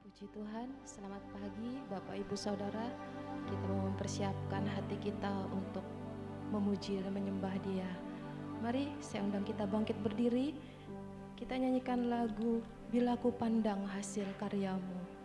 Puji Tuhan, selamat pagi Bapak Ibu Saudara. Kita mau mempersiapkan hati kita untuk memuji dan menyembah Dia. Mari saya undang kita bangkit berdiri. Kita nyanyikan lagu Bila Ku Pandang Hasil Karyamu.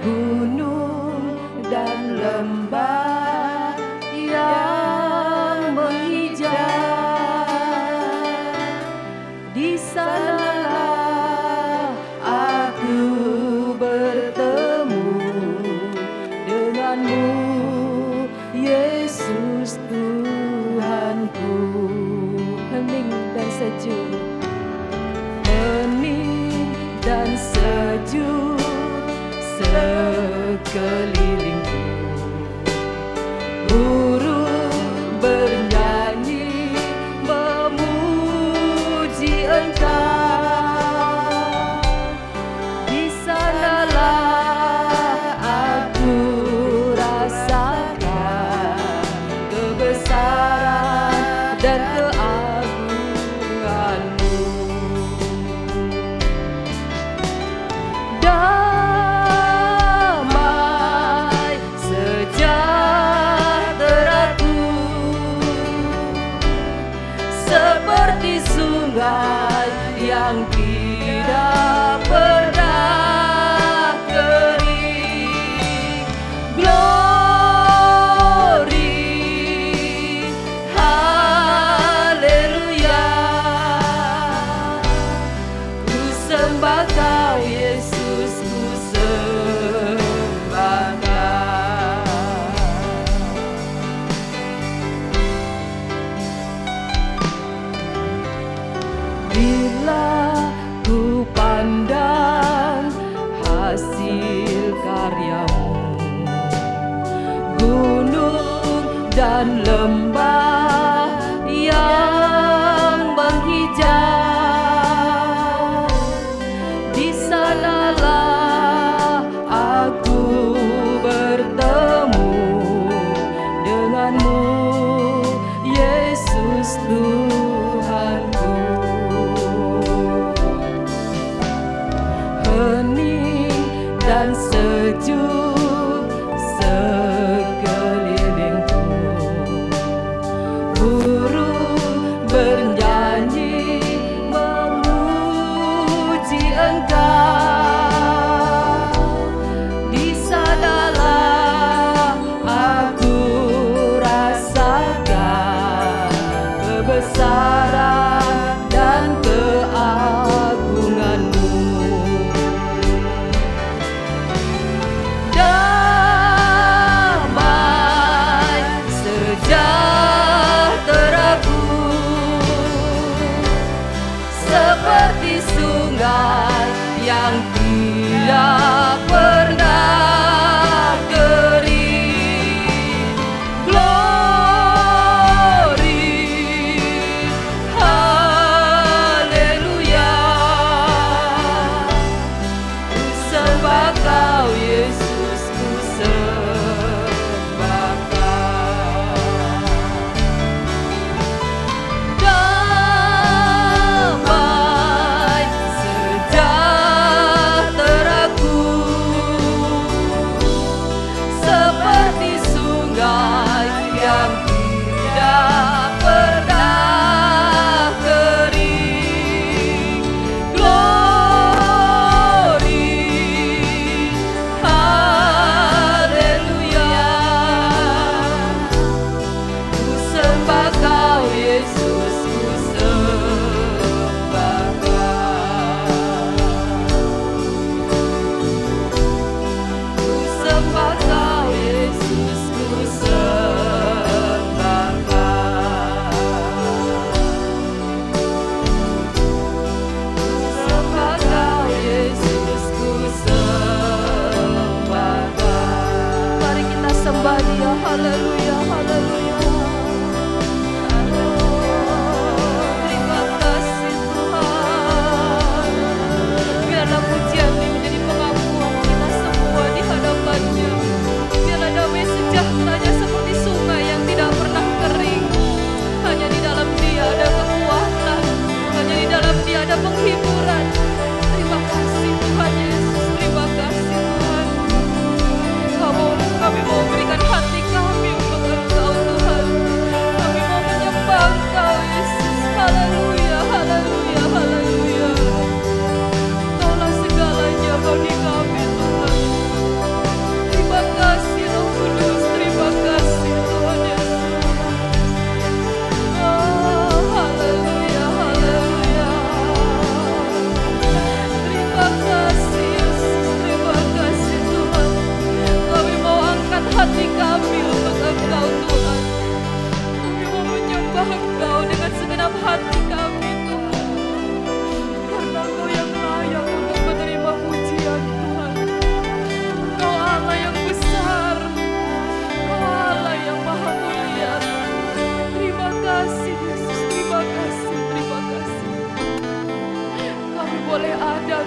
Gunung dan lembah yang menghijau, di sanalah aku bertemu denganmu, Yesus Tuhanku. Hening dan sejuk, hening dan sejuk sekelilingku, burung bernyanyi memuji Engkau. Di sanalah aku rasakan kebesaran dan keagungan-Mu. Seperti sungai yang tidak pernah kering. Glory, haleluya. Ku sembah Kau Yesus, ku sembah Kau. Bila ku pandang hasil karyamu, gunung dan lembah yang menghijau, di sanalah aku bertemu denganmu, Yesus Tuhanku. Hening dan sejuk sekelilingku, burung bernyanyi memuji Engkau. Di sanalah aku rasakan kebesaran dan keagungan-Mu.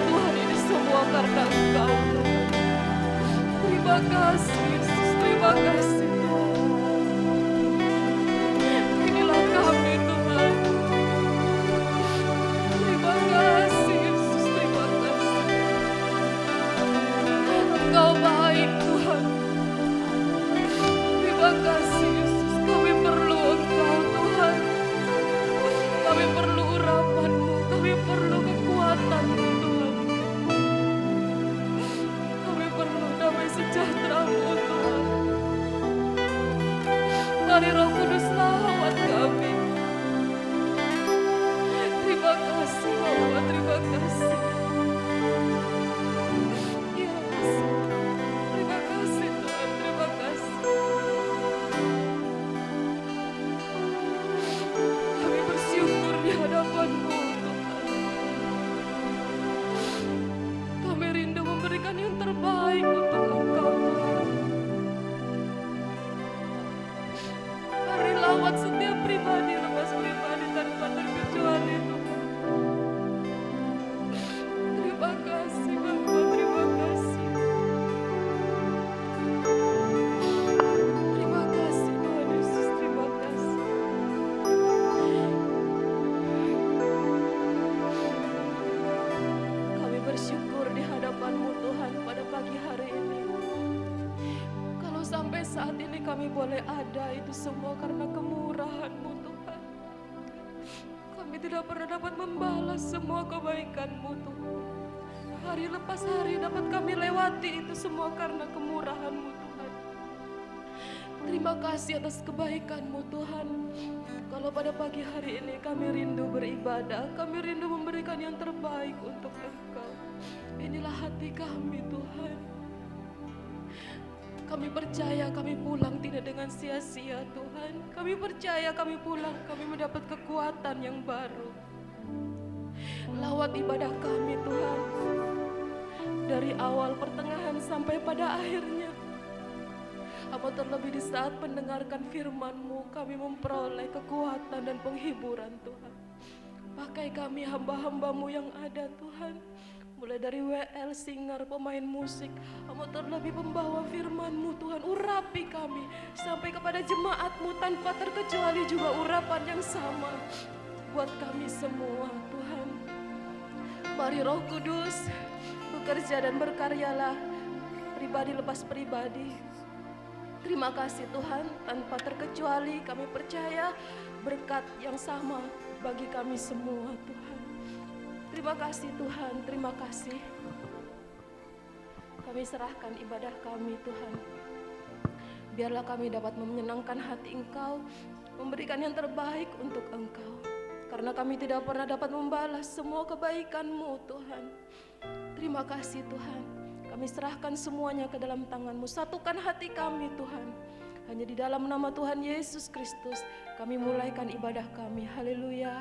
Tuhan, ini semua karena Engkau Tuhan. Terima kasih Yesus, terima kasih Tuhan. Inilah kami Tuhan. Terima kasih Yesus, terima kasih. Engkau baik Tuhan. Terima kasih Yesus, kami perlu Engkau Tuhan. Kami perlu urapan-Mu, kami perlu kekuatan-Mu Tuhan. Kami perlu damai sejahtera-Mu Tuhan. Mari Roh Kudus lawat kami. Terima kasih Bapa, terima kasih. Yes. Terima kasih Tuhan, terima kasih. Kami bersyukur di hadapan-Mu Tuhan. Kami rindu memberikan yang terbaik untuk Engkau Tuhan. Mari lawat setiap pribadi, lepas pribadi tanpa terkecuali Tuhan. Terima kasih Bapa, terima kasih. Terima kasih Tuhan Yesus, terima kasih. Kami bersyukur di hadapan-Mu Tuhan pada pagi hari ini. Kalau sampai saat ini kami boleh ada, itu semua karena kemurahan-Mu Tuhan. Kami tidak pernah dapat membalas semua kebaikan-Mu Tuhan. Hari lepas hari dapat kami lewati, itu semua karena kemurahan-Mu Tuhan. Terima kasih atas kebaikan-Mu Tuhan. Kalau pada pagi hari ini kami rindu beribadah, kami rindu memberikan yang terbaik untuk Engkau. Inilah hati kami Tuhan. Kami percaya kami pulang tidak dengan sia-sia Tuhan. Kami percaya kami pulang, kami mendapat kekuatan yang baru. Lawat ibadah kami Tuhan. Dari awal, pertengahan sampai pada akhirnya. Apa terlebih di saat mendengarkan firman-Mu, kami memperoleh kekuatan dan penghiburan Tuhan. Pakai kami hamba-hamba-Mu yang ada Tuhan. Mulai dari WL, singer, pemain musik, Kamu terlebih pembawa firman-Mu Tuhan. Urapi kami sampai kepada jemaat-Mu tanpa terkecuali juga urapan yang sama buat kami semua Tuhan. Mari Roh Kudus bekerja dan berkaryalah pribadi lepas pribadi. Terima kasih Tuhan, tanpa terkecuali kami percaya berkat yang sama bagi kami semua Tuhan. Terima kasih Tuhan, terima kasih. Kami serahkan ibadah kami Tuhan. Biarlah kami dapat menyenangkan hati Engkau, memberikan yang terbaik untuk Engkau. Karena kami tidak pernah dapat membalas semua kebaikan-Mu Tuhan. Terima kasih Tuhan. Kami serahkan semuanya ke dalam tangan-Mu. Satukan hati kami Tuhan. Hanya di dalam nama Tuhan Yesus Kristus kami mulaikan ibadah kami. Haleluya.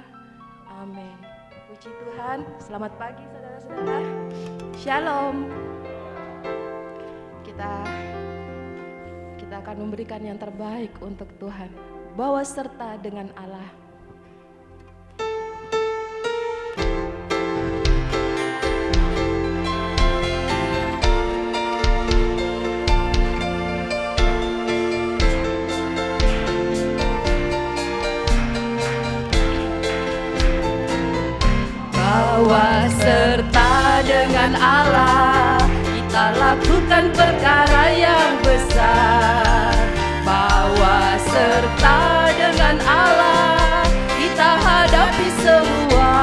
Amin. Puji Tuhan. Selamat pagi saudara-saudara. Shalom. Kita akan memberikan yang terbaik untuk Tuhan. Bawa serta dengan Allah. Bawa serta dengan Allah, kita lakukan perkara yang besar. Bawa serta dengan Allah, kita hadapi semua.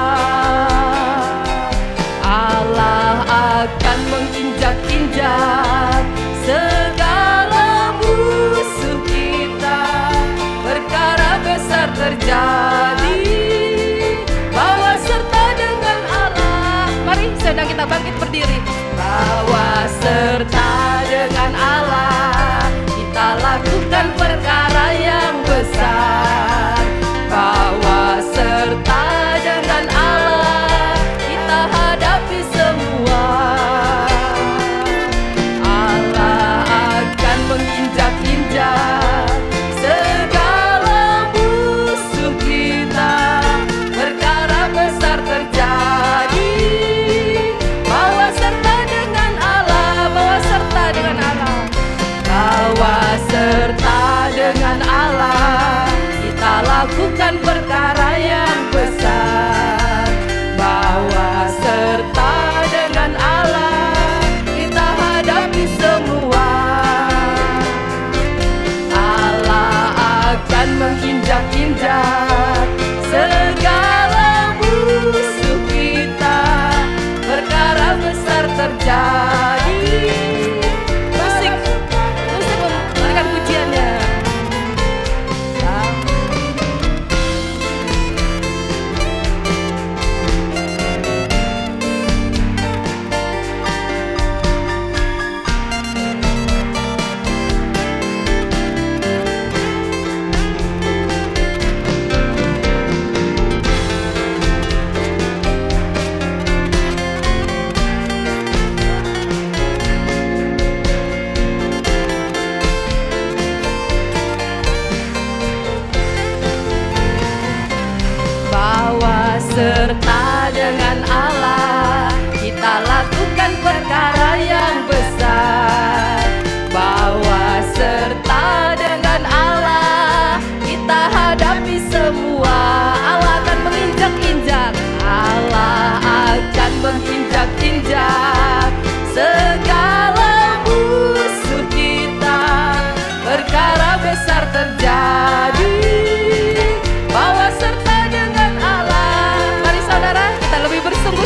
Allah akan menginjak-injak segala musuh kita. Perkara besar terjadi. Bawa serta dengan Allah. Mari sedang kita bangkit berdiri. Bawa serta dengan Allah, kita lakukan perkara yang besar. Bawa serta dengan Allah, kita hadapi semua. Allah akan menginjak-injak segala musuh kita. Perkara besar terjadi.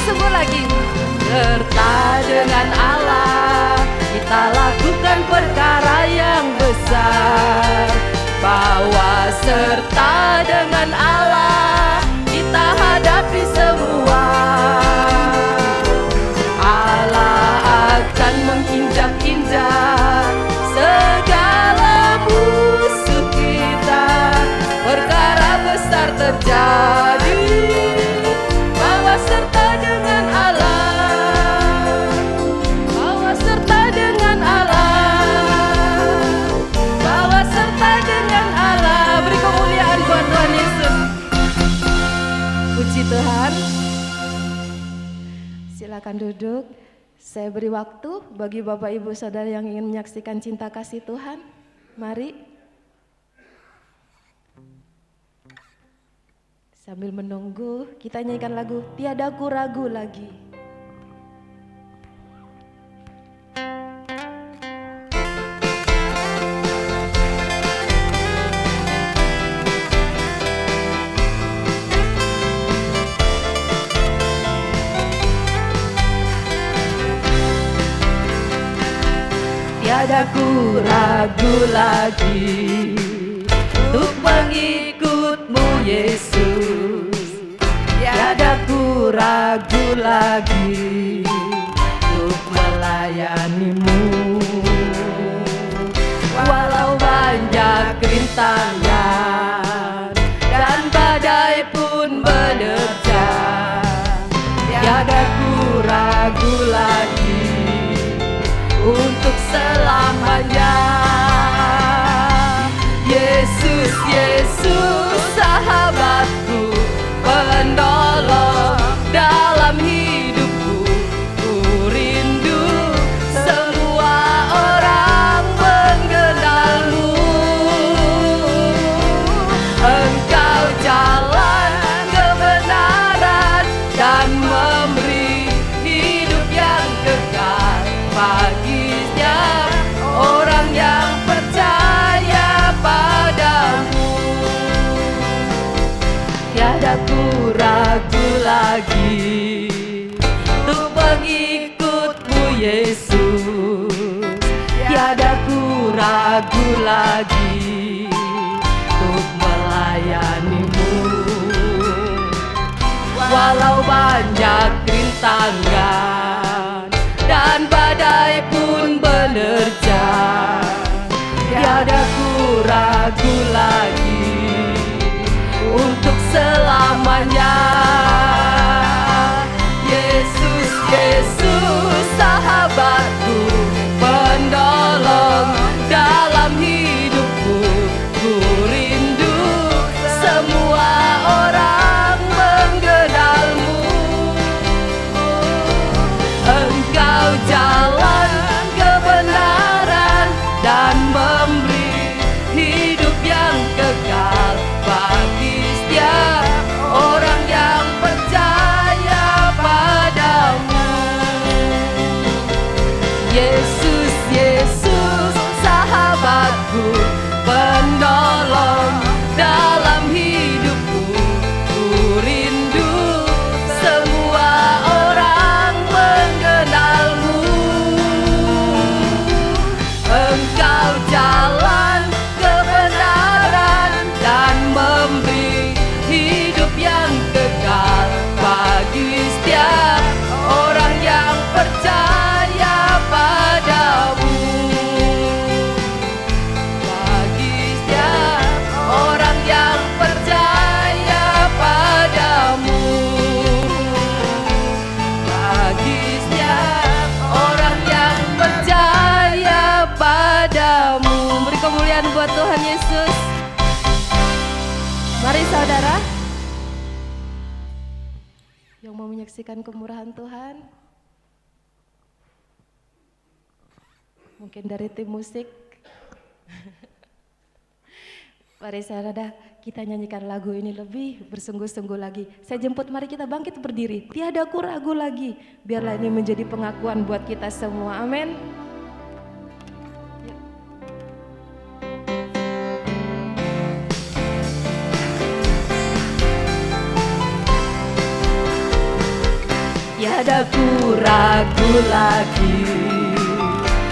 bersungguh-sungguh lagi. Serta dengan Allah kita lakukan perkara yang besar. Bahwa serta dengan Allah kita hadapi semua. Allah akan menginjak-injak segala musuh kita. Perkara besar terjadi bahwa serta dengan Allah, bahwa serta dengan Allah, bahwa serta dengan Allah. Beri kemuliaan buat Tuhan Yesus. Puji Tuhan. Silakan duduk. Saya beri waktu bagi Bapak Ibu Saudara yang ingin menyaksikan cinta kasih Tuhan. Mari. Sambil menunggu, kita nyanyikan lagu Tiada Ku Ragu Lagi. Tiada ku ragu lagi untuk mengikut-Mu Yesus. Tiada ku ragu lagi untuk melayani-Mu. Walau banyak rintangan dan badai pun menerjang, tiada ku ragu lagi untuk selamanya. Yesus, Yesus sahabatku, penolong dalam hidupku. Ku rindu semua orang mengenal-Mu. Engkau jalan kebenaran dan memberi hidup yang kekal bagi setiap orang yang percaya padamu. Tiada ku ragu lagi untuk mengikut-Mu Yesus. Tiada ku ragu lagi untuk melayani-Mu. Walau banyak rintangan dan badai pun menerjang, tiada ku ragu lagi untuk selamanya. Yesus, Yesus sahabatku, penolong dalam hidupku. Ku rindu semua orang mengenal-Mu. Engkau jalan kebenaran dan memberi hidup yang kekal bagi setiap orang yang percaya padamu. Yesus, Yesus sahabatku, penolong dalam hidupku. Ku rindu semua orang mengenal-Mu. Engkau jalan kebenaran dan memberi hidup yang kekal bagi setiap orang yang percaya padamu. Bagi setiap orang yang percaya padamu. Bagi setiap orang yang percaya padamu. Beri kemuliaan buat Tuhan Yesus. Mari saudara yang mau menyaksikan kemurahan Tuhan, mungkin dari tim musik. Mari saudara, kita nyanyikan lagu ini lebih bersungguh-sungguh lagi. Saya jemput, mari kita bangkit berdiri. Tiada ku ragu lagi. Biarlah ini menjadi pengakuan buat kita semua. Amin. Tiada ku ragu lagi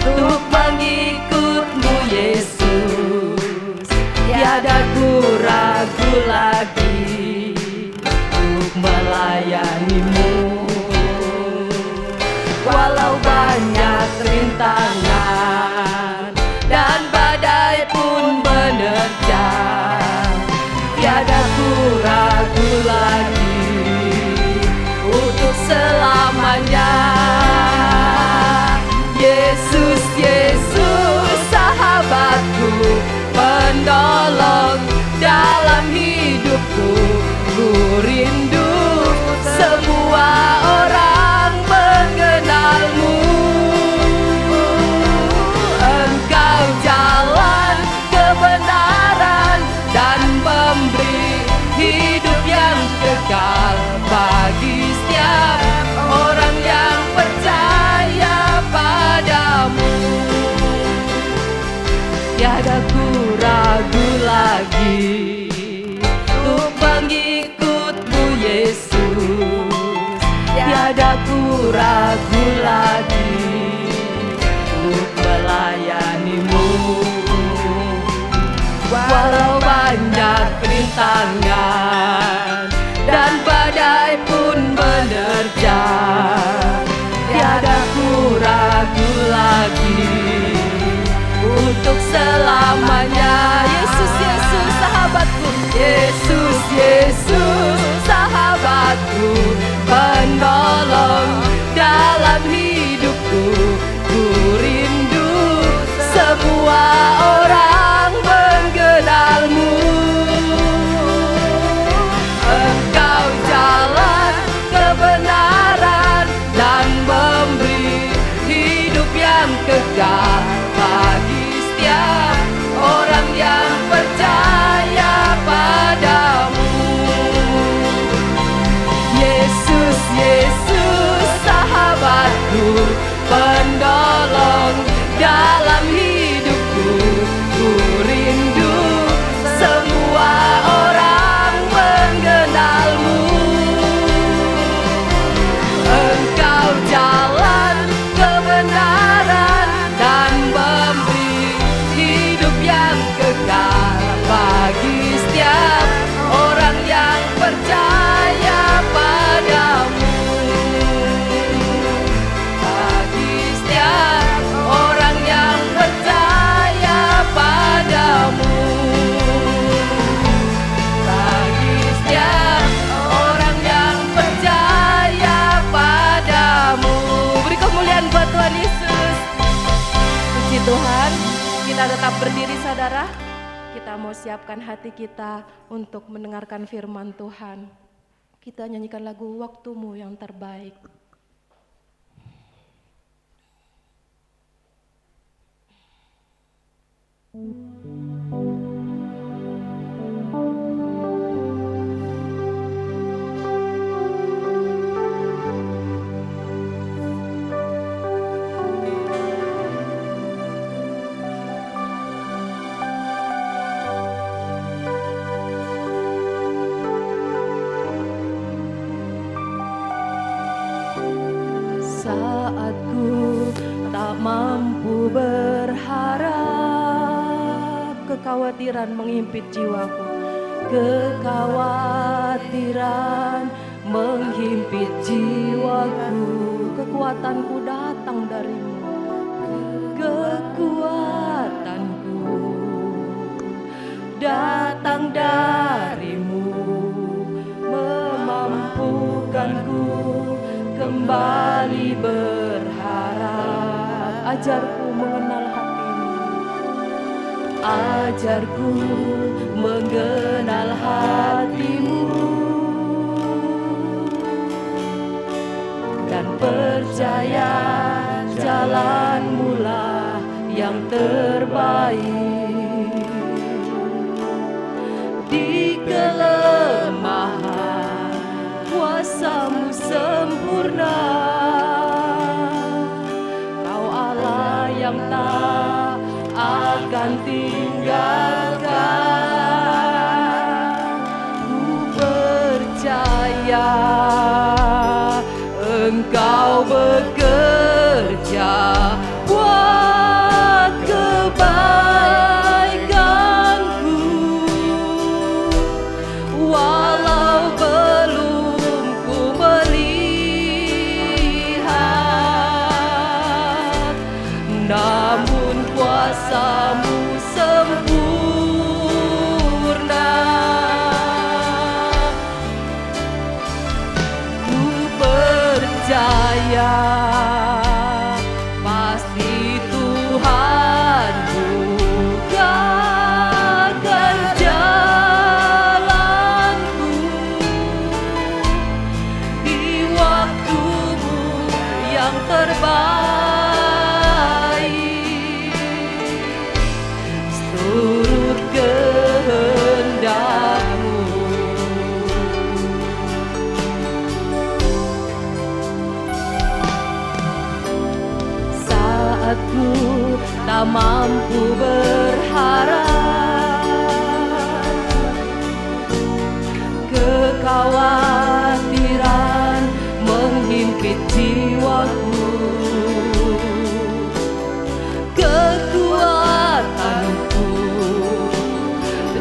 untuk mengikut-Mu Yesus. Tiada ku ragu lagi untuk melayani-Mu. Walau banyak rintangan dan badai pun menerjang, tiada ku ragu lagi untuk selamanya. Yesus, Yesus, sahabatku, penolong dalam hidupku. Ku rindu semua orang mengenal-Mu. Engkau jalan kebenaran dan memberi hidup yang kekal bagi setiap orang yang percaya padamu. Tiada ku ragu lagi untuk mengikut-Mu Yesus. Tiada ku ragu lagi untuk melayani-Mu. Walau banyak rintangan dan badai pun menerjang, tiada ku ragu lagi untuk selamanya. Yesus, Yesus, sahabatku. Yesus, Yesus, sahabatku, penolong dalam hidupku. Ku rindu semua orang mengenal-Mu. Engkau jalan kebenaran dan memberi hidup yang kekal bagi setiap orang yang percaya padamu. Yesus, Yesus, sahabatku, penolong dalam hidupku. Ku rindu semua orang mengenal-Mu. Engkau jalan kebenaran dan memberi hidup yang kekal bagi setiap orang yang percaya padamu. Bagi setiap orang yang percaya padamu. Bagi setiap orang yang percaya padamu. Beri kemuliaan buat Tuhan Yesus. Puji Tuhan. Kita tetap berdiri saudara. Kita mau siapkan hati kita untuk mendengarkan firman Tuhan. Kita nyanyikan lagu Waktu-Mu yang terbaik. Saat ku tak mampu berharap, kekhawatiran menghimpit jiwaku. Kekhawatiran menghimpit jiwaku. Kekuatanku datang dari-Mu. Kekuatanku datang dari-Mu, memampukanku kembali berharap. Ajarku mengenal hati-Mu. Ajarku mengenal hati-Mu dan percaya jalan-Mu lah yang terbaik. Di kelemahan kuasa-Mu sempurna. Kau Allah yang tak akan tinggalkan. Ku percaya Engkau bekerja buat kebaikanku, walau belum ku melihat, namun kuasa-Mu sempurna. Ku percaya pasti Tuhan bukakan jalanku di waktu-Mu yang terbaik, seturut kehendak-Mu. Saat ku tak mampu berharap, kekhawatiran menghimpit jiwaku, kekuatanku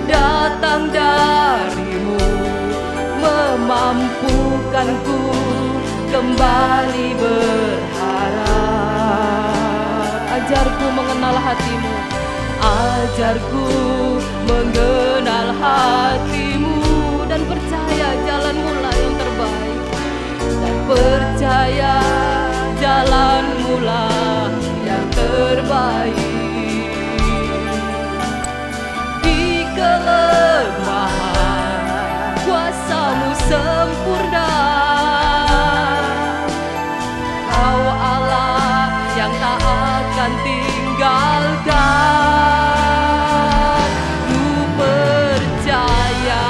datang dari-Mu, memampukanku kembali berharap. Ajarku mengenal hati-Mu, ajarku mengenal hati-Mu, dan percaya jalan-Mu lah yang terbaik, dan percaya jalan-Mu lah yang terbaik. Di kelemahan kuasa-Mu sempurna, Kau Allah yang tak akan tinggalkan. Ku percaya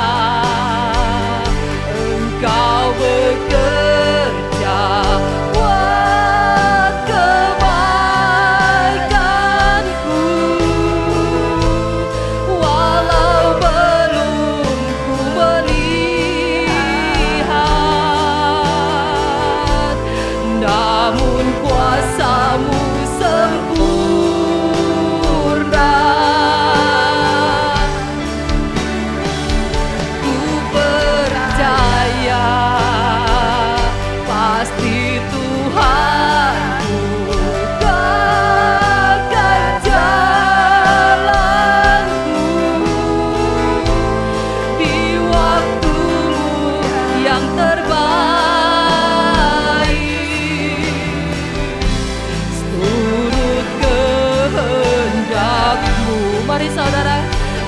Engkau bekerja buat kebaikanku, walau belum ku melihat, namun kuasa-Mu sempurna. Ku percaya pasti Tuhan bukakan jalanku di waktu-Mu yang terbaik, seturut kehendak-Mu. Mari saudara,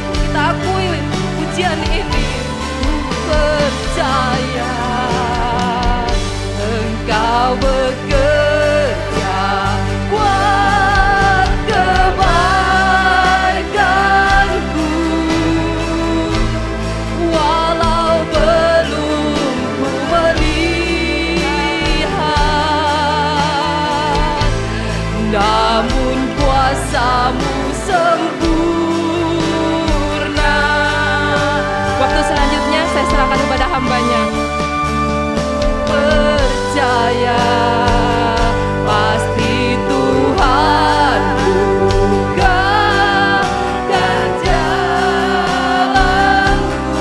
kita akui pujian ini. Ku percaya Engkau bekerja buat kebaikanku, walau belum ku melihat, namun kuasa-Mu sempurna. Waktu selanjutnya saya serahkan kepada hamba-Nya. Percaya pasti Tuhan bukakan jalanku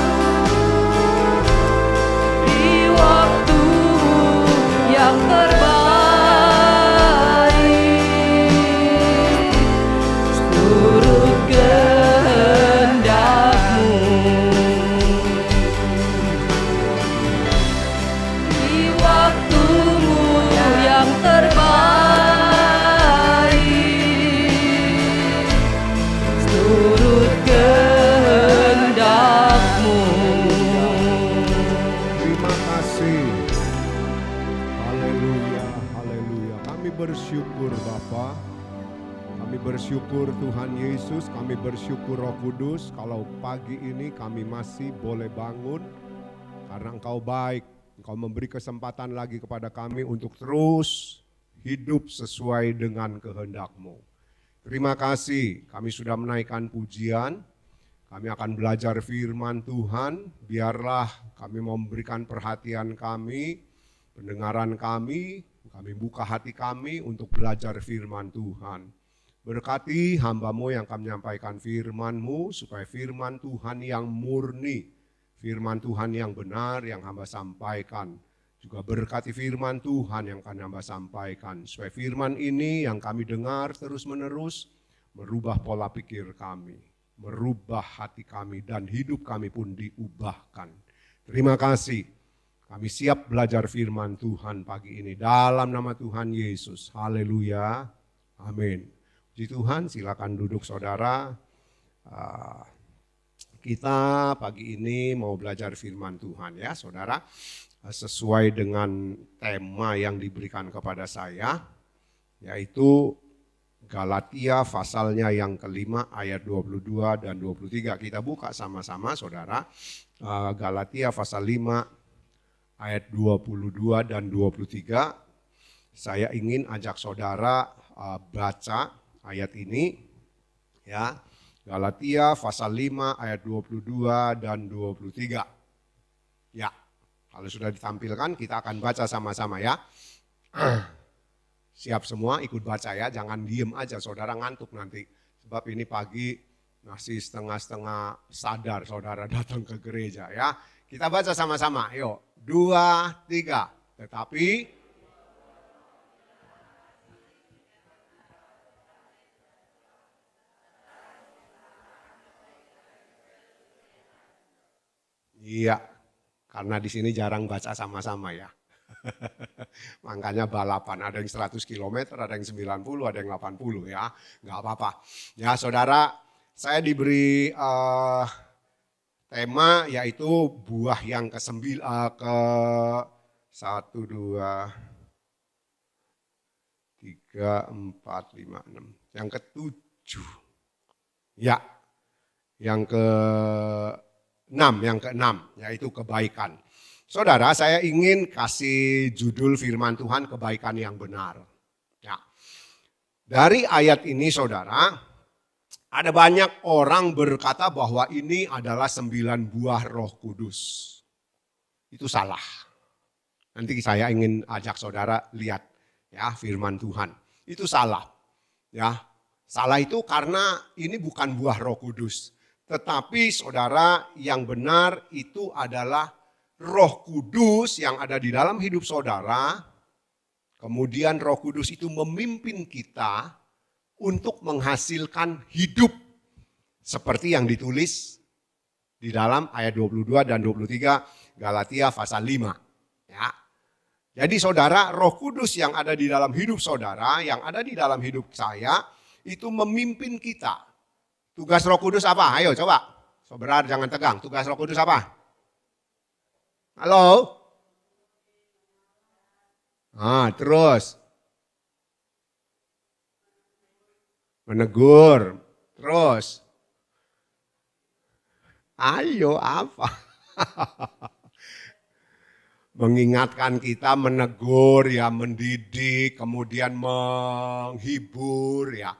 di waktu-Mu yang terbaik, seturut kehendak-Mu. Di waktu-Mu yang terbaik, seturut kehendak-Mu. Terima kasih. Haleluya, haleluya. Kami bersyukur Bapa. Kami bersyukur Tuhan Yesus, kami bersyukur Roh Kudus kalau pagi ini kami masih boleh bangun karena Engkau baik. Engkau memberi kesempatan lagi kepada kami untuk terus hidup sesuai dengan kehendak-Mu. Terima kasih, kami sudah menaikkan pujian. Kami akan belajar firman Tuhan, biarlah kami memberikan perhatian kami, pendengaran kami Kami buka hati kami untuk belajar firman Tuhan. Berkati hamba-Mu yang akan menyampaikan firman-Mu, supaya firman Tuhan yang murni, firman Tuhan yang benar yang hamba sampaikan. Juga berkati firman Tuhan yang akan hamba sampaikan, supaya firman ini yang kami dengar terus-menerus merubah pola pikir kami, merubah hati kami, dan hidup kami pun diubahkan. Terima kasih, kami siap belajar firman Tuhan pagi ini dalam nama Tuhan Yesus. Haleluya, amin. Puji Tuhan, silakan duduk saudara. Kita pagi ini mau belajar firman Tuhan ya saudara. Sesuai dengan tema yang diberikan kepada saya, yaitu Galatia pasalnya yang kelima ayat 22 dan 23. Kita buka sama-sama saudara. Galatia pasal 5 ayat 22 dan 23. Saya ingin ajak saudara baca ayat ini ya. Galatia pasal 5 ayat 22 dan 23. Ya, kalau sudah ditampilkan kita akan baca sama-sama ya. Siap semua ikut baca ya, jangan diem aja saudara, ngantuk nanti. Sebab ini pagi masih setengah-setengah sadar saudara datang ke gereja ya. Kita baca sama-sama, yuk 2, 3. Tetapi iya, karena di sini jarang baca sama-sama ya. Makanya balapan, ada yang 100 km, ada yang 90, ada yang 80 ya. Enggak apa-apa. Ya saudara, saya diberi tema yaitu buah yang ke 1, 2, tiga, 4, 5, 6. Yang ke-7. Ya, yang ke-6, yaitu kebaikan. Saudara, saya ingin kasih judul firman Tuhan kebaikan yang benar. Ya. Dari ayat ini saudara, ada banyak orang berkata bahwa ini adalah 9 buah Roh Kudus. Itu salah. Nanti saya ingin ajak saudara lihat ya firman Tuhan. Itu salah. Ya. Salah itu karena ini bukan buah Roh Kudus. Tetapi saudara, yang benar itu adalah Roh Kudus yang ada di dalam hidup saudara. Kemudian Roh Kudus itu memimpin kita untuk menghasilkan hidup. Seperti yang ditulis di dalam ayat 22 dan 23 Galatia pasal 5. Ya. Jadi saudara, Roh Kudus yang ada di dalam hidup saudara, yang ada di dalam hidup saya, itu memimpin kita. Tugas Roh Kudus apa? Ayo coba. Saudara jangan tegang. Tugas Roh Kudus apa? Halo? Terus. Menegur. Terus. Ayo apa? Mengingatkan kita, menegur ya, mendidik, kemudian menghibur ya.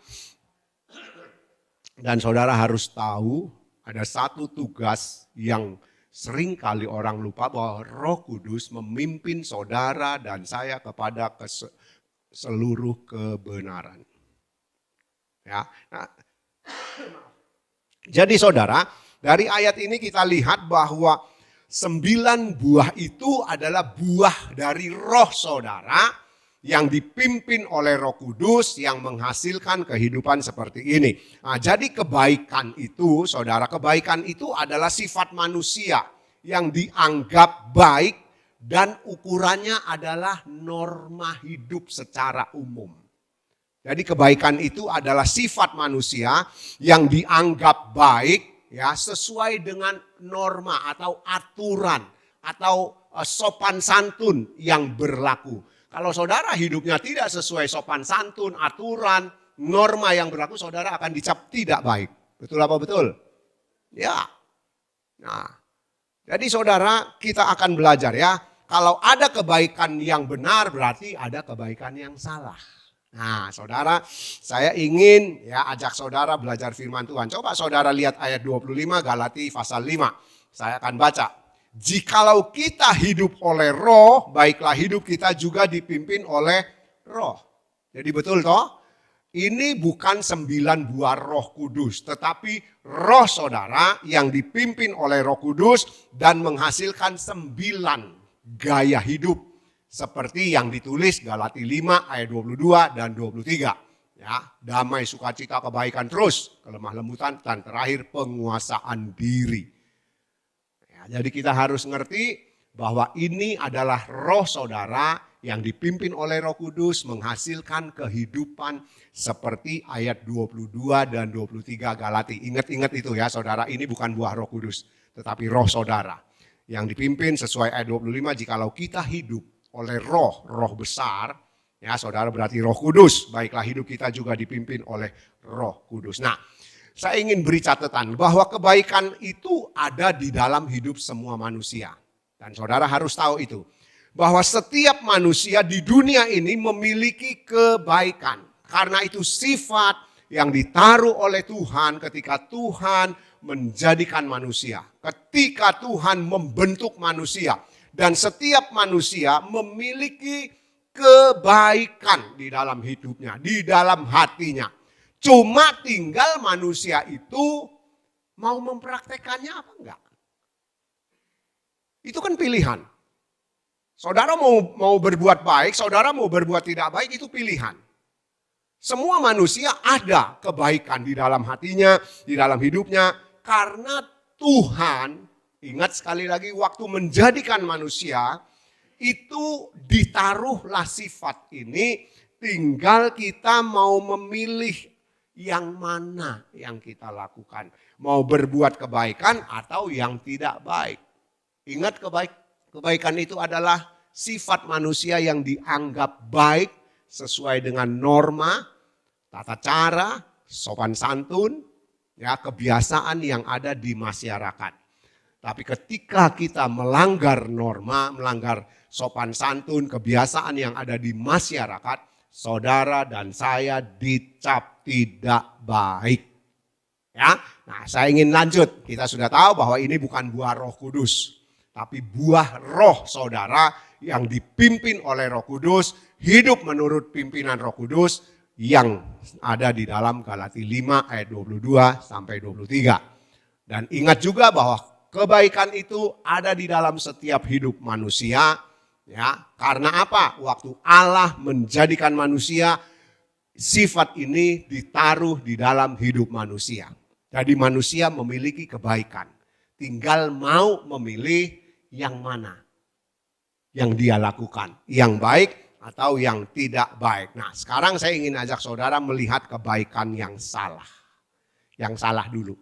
Dan saudara harus tahu ada satu tugas yang sering kali orang lupa, bahwa Roh Kudus memimpin saudara dan saya kepada seluruh kebenaran. Ya. Nah, jadi saudara, dari ayat ini kita lihat bahwa 9 buah itu adalah buah dari roh saudara yang dipimpin oleh Roh Kudus yang menghasilkan kehidupan seperti ini. Nah, jadi kebaikan itu, saudara, kebaikan itu adalah sifat manusia yang dianggap baik dan ukurannya adalah norma hidup secara umum. Jadi kebaikan itu adalah sifat manusia yang dianggap baik ya, sesuai dengan norma atau aturan atau sopan santun yang berlaku. Kalau saudara hidupnya tidak sesuai sopan santun, aturan, norma yang berlaku, saudara akan dicap tidak baik. Betul apa betul? Ya. Nah, jadi saudara, kita akan belajar ya. Kalau ada kebaikan yang benar, berarti ada kebaikan yang salah. Nah, saudara, saya ingin ya ajak saudara belajar firman Tuhan. Coba saudara lihat ayat 25 Galatia pasal 5. Saya akan baca. jikalau kita hidup oleh roh, baiklah hidup kita juga dipimpin oleh roh. Jadi betul toh? Ini bukan 9 buah Roh Kudus, tetapi roh saudara yang dipimpin oleh Roh Kudus dan menghasilkan 9 gaya hidup seperti yang ditulis Galati 5 ayat 22 dan 23. Ya, damai, sukacita, kebaikan terus, kelemah lembutan, dan terakhir penguasaan diri. Ya, jadi kita harus ngerti bahwa ini adalah roh saudara yang dipimpin oleh Roh Kudus menghasilkan kehidupan seperti ayat 22 dan 23 Galati. Ingat-ingat itu ya saudara, ini bukan buah Roh Kudus, tetapi roh saudara. Yang dipimpin sesuai ayat 25, jikalau kita hidup oleh roh besar, ya saudara berarti Roh Kudus, baiklah hidup kita juga dipimpin oleh Roh Kudus. Nah, saya ingin beri catatan bahwa kebaikan itu ada di dalam hidup semua manusia. Dan saudara harus tahu itu. Bahwa setiap manusia di dunia ini memiliki kebaikan. Karena itu sifat yang ditaruh oleh Tuhan ketika Tuhan menjadikan manusia. Ketika Tuhan membentuk manusia. Dan setiap manusia memiliki kebaikan di dalam hidupnya, di dalam hatinya. Cuma tinggal manusia itu mau mempraktekannya apa enggak. Itu kan pilihan. Saudara mau berbuat baik, saudara mau berbuat tidak baik, itu pilihan. Semua manusia ada kebaikan di dalam hatinya, di dalam hidupnya. Karena Tuhan, ingat sekali lagi waktu menjadikan manusia, itu ditaruhlah sifat ini, tinggal kita mau memilih yang mana yang kita lakukan. Mau berbuat kebaikan atau yang tidak baik. Ingat kebaikan itu adalah sifat manusia yang dianggap baik sesuai dengan norma, tata cara, sopan santun, ya kebiasaan yang ada di masyarakat. Tapi ketika kita melanggar norma, melanggar sopan santun, kebiasaan yang ada di masyarakat, saudara dan saya dicap tidak baik. Ya, nah saya ingin lanjut. Kita sudah tahu bahwa ini bukan buah Roh Kudus. Tapi buah roh saudara yang dipimpin oleh Roh Kudus, hidup menurut pimpinan Roh Kudus yang ada di dalam Galati 5 ayat 22 sampai 23. Dan ingat juga bahwa kebaikan itu ada di dalam setiap hidup manusia. Ya, karena apa? Waktu Allah menjadikan manusia, sifat ini ditaruh di dalam hidup manusia. Jadi manusia memiliki kebaikan. Tinggal mau memilih yang mana yang dia lakukan, yang baik atau yang tidak baik. Nah, sekarang saya ingin ajak saudara melihat kebaikan yang salah. Yang salah dulu.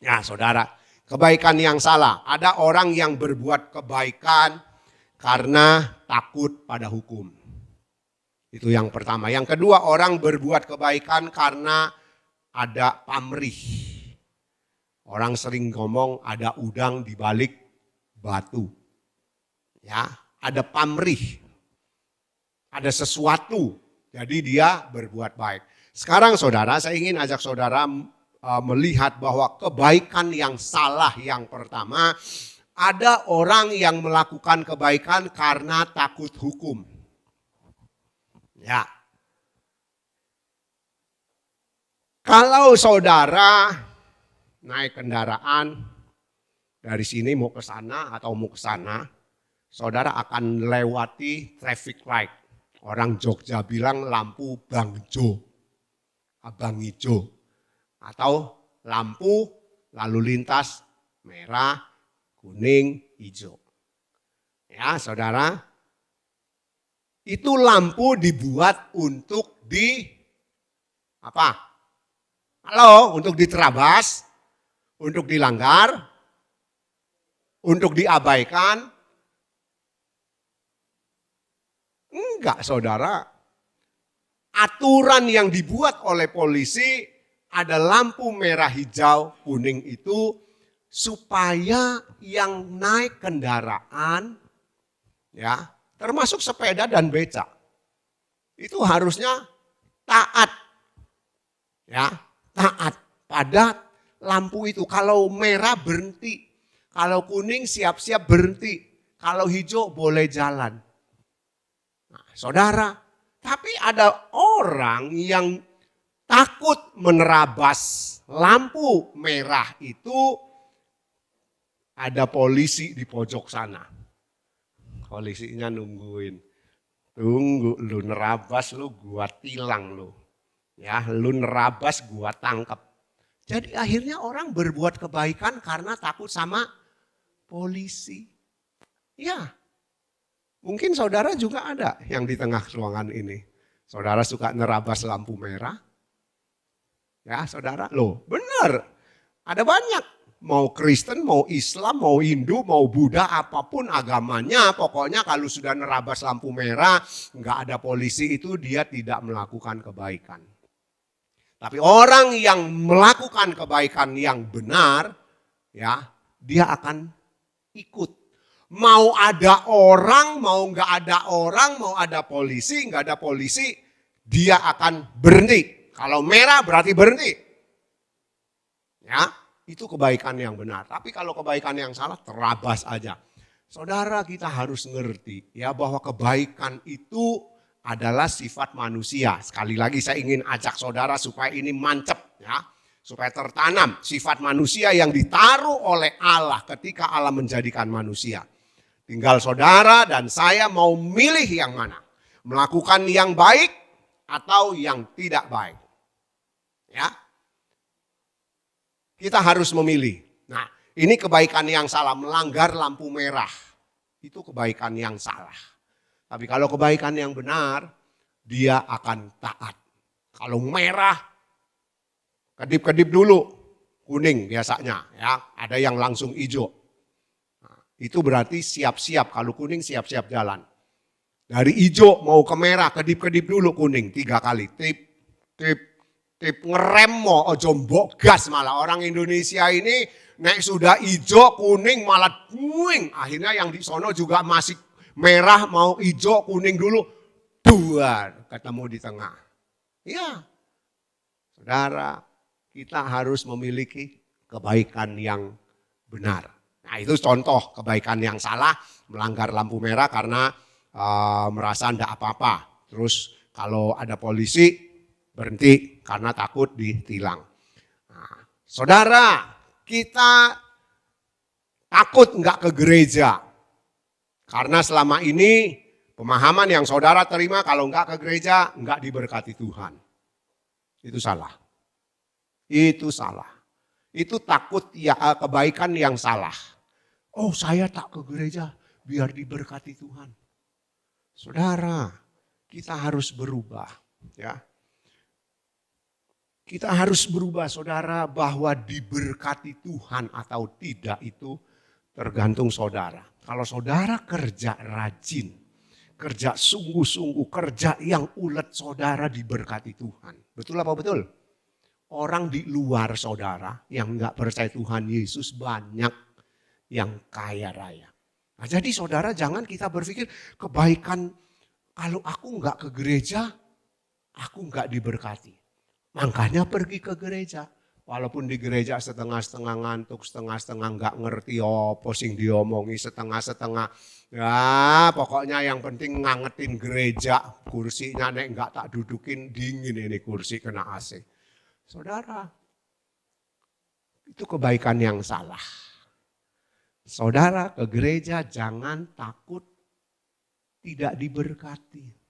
Ya, saudara, kebaikan yang salah. Ada orang yang berbuat kebaikan karena takut pada hukum. Itu yang pertama. Yang kedua, orang berbuat kebaikan karena ada pamrih. Orang sering ngomong ada udang di balik batu. Ya, ada pamrih. Ada sesuatu. Jadi dia berbuat baik. Sekarang saudara, saya ingin ajak saudara melihat bahwa kebaikan yang salah yang pertama, ada orang yang melakukan kebaikan karena takut hukum. Ya. Kalau saudara naik kendaraan dari sini mau ke sana atau mau ke sana, saudara akan lewati traffic light. Orang Jogja bilang lampu bangjo, abang hijau. Atau lampu lalu lintas merah, kuning, hijau. Ya saudara, itu lampu dibuat untuk apa? Halo, untuk diterabas, untuk dilanggar, untuk diabaikan. Enggak saudara, aturan yang dibuat oleh polisi ada lampu merah, hijau, kuning itu supaya yang naik kendaraan, ya termasuk sepeda dan becak, itu harusnya taat, ya taat pada lampu itu. Kalau merah berhenti, Kalau kuning siap-siap berhenti. Kalau hijau boleh jalan. Nah, saudara, tapi ada orang yang takut menerabas lampu merah itu, ada polisi di pojok sana. Polisinya nungguin. Tunggu lu nerabas lu gua tilang lu. Ya, lu nerabas gua tangkap. Jadi akhirnya orang berbuat kebaikan karena takut sama polisi. Ya, mungkin saudara juga ada yang di tengah ruangan ini. Saudara suka nerabas lampu merah. Ya saudara, loh benar. Ada banyak. Mau Kristen, mau Islam, mau Hindu, mau Buddha, apapun agamanya. Pokoknya kalau sudah nerabas lampu merah, nggak ada polisi itu dia tidak melakukan kebaikan. Tapi orang yang melakukan kebaikan yang benar, ya dia akan ikut. Mau ada orang, mau nggak ada orang, mau ada polisi, nggak ada polisi, dia akan berhenti. Kalau merah berarti berhenti. Ya, itu kebaikan yang benar. Tapi kalau kebaikan yang salah, terabas aja. Saudara, kita harus ngerti ya bahwa kebaikan itu adalah sifat manusia. Sekali lagi saya ingin ajak saudara supaya ini mancep ya. Supaya tertanam sifat manusia yang ditaruh oleh Allah ketika Allah menjadikan manusia. Tinggal saudara dan saya mau milih yang mana. Melakukan yang baik atau yang tidak baik. Ya, kita harus memilih. Nah, ini kebaikan yang salah, melanggar lampu merah. Itu kebaikan yang salah. Tapi kalau kebaikan yang benar, dia akan taat. Kalau merah, kedip-kedip dulu, kuning biasanya. Ya, ada yang langsung hijau. Nah, itu berarti siap-siap, kalau kuning siap-siap jalan. Dari hijau mau ke merah, kedip-kedip dulu kuning 3 kali. Tip, tip. Ngerem mo, ojo mbok gas malah. Orang Indonesia ini nek sudah hijau kuning malah buing. Akhirnya yang di sono juga masih merah mau hijau kuning dulu. Dua ketemu di tengah. Ya, saudara, kita harus memiliki kebaikan yang benar. Nah itu contoh kebaikan yang salah, melanggar lampu merah karena merasa enggak apa-apa. Terus kalau ada polisi berhenti karena takut ditilang. Nah, saudara, kita takut enggak ke gereja. Karena selama ini pemahaman yang saudara terima kalau enggak ke gereja, enggak diberkati Tuhan. Itu salah. Itu salah. Itu takut ya kebaikan yang salah. Oh saya tak ke gereja biar diberkati Tuhan. Saudara, kita harus berubah. Ya. Kita harus berubah saudara bahwa diberkati Tuhan atau tidak itu tergantung saudara. Kalau saudara kerja rajin, kerja sungguh-sungguh, kerja yang ulet saudara diberkati Tuhan. Betul apa betul? Orang di luar saudara yang enggak percaya Tuhan Yesus banyak yang kaya raya. Nah, jadi saudara jangan kita berpikir kebaikan kalau aku enggak ke gereja, aku enggak diberkati. Makanya pergi ke gereja. Walaupun di gereja setengah-setengah ngantuk, setengah-setengah enggak ngerti apa sing diomongi, setengah-setengah. Ya pokoknya yang penting ngangetin gereja. Kursinya nek enggak tak dudukin dingin ini kursi kena AC. Saudara, itu kebaikan yang salah. Saudara ke gereja jangan takut tidak diberkati.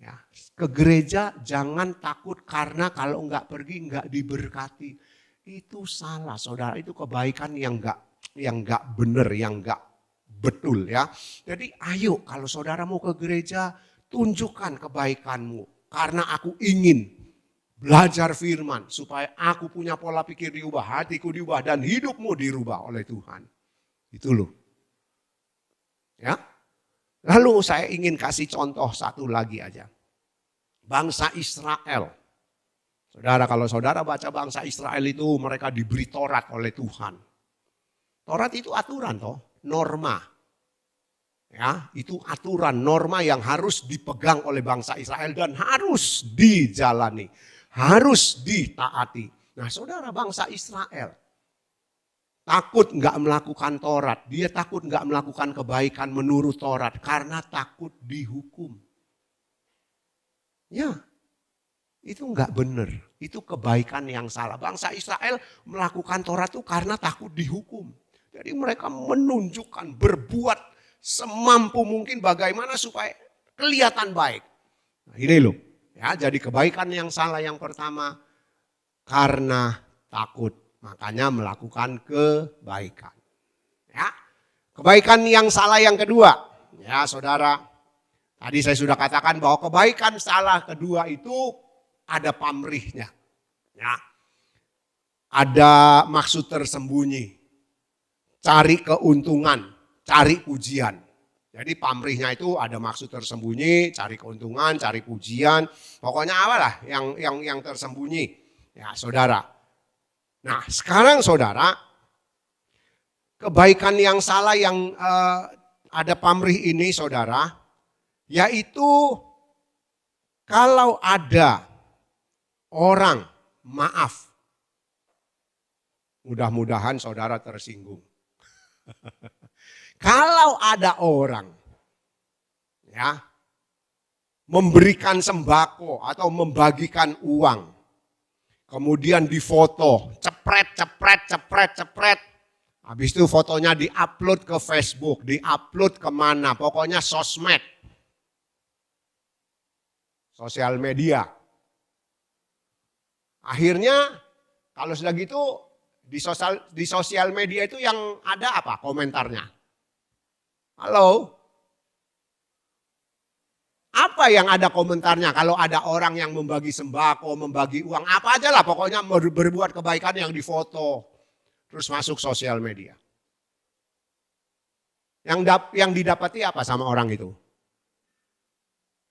Ya, ke gereja jangan takut karena kalau enggak pergi enggak diberkati. Itu salah saudara, itu kebaikan yang enggak benar, yang enggak betul ya. Jadi ayo kalau saudara mau ke gereja tunjukkan kebaikanmu. Karena aku ingin belajar firman supaya aku punya pola pikir diubah, hatiku diubah dan hidupmu dirubah oleh Tuhan. Itu loh. Ya. Lalu saya ingin kasih contoh satu lagi aja. Bangsa Israel. Saudara, kalau saudara baca bangsa Israel itu mereka diberi Taurat oleh Tuhan. Taurat itu aturan toh, norma. Ya, itu aturan, norma yang harus dipegang oleh bangsa Israel dan harus dijalani, harus ditaati. Nah, saudara bangsa Israel takut nggak melakukan Taurat. Dia takut nggak melakukan kebaikan menurut Taurat karena takut dihukum. Ya, itu nggak benar. Itu kebaikan yang salah. Bangsa Israel melakukan Taurat itu karena takut dihukum. Jadi mereka menunjukkan, berbuat semampu mungkin bagaimana supaya kelihatan baik. Nah, ini loh. Ya, jadi kebaikan yang salah yang pertama karena takut. Makanya melakukan kebaikan. Ya. Kebaikan yang salah yang kedua. Ya, saudara. Tadi saya sudah katakan bahwa kebaikan salah kedua itu ada pamrihnya. Ya. Ada maksud tersembunyi. Cari keuntungan, cari pujian. Jadi pamrihnya itu ada maksud tersembunyi, cari keuntungan, cari pujian. Pokoknya apalah yang tersembunyi. Ya, saudara. Nah, sekarang saudara, kebaikan yang salah yang ada pamrih ini saudara, yaitu kalau ada orang maaf, mudah-mudahan saudara tersinggung. Kalau ada orang ya memberikan sembako atau membagikan uang, kemudian difoto, cepret. Habis itu fotonya diupload ke Facebook, diupload kemana, pokoknya sosmed. Sosial media. Akhirnya kalau sudah gitu di sosial media itu yang ada apa komentarnya? Halo? Apa yang ada komentarnya kalau ada orang yang membagi sembako, membagi uang, apa aja lah pokoknya berbuat kebaikan yang difoto. Terus masuk sosial media. Yang didapati apa sama orang itu?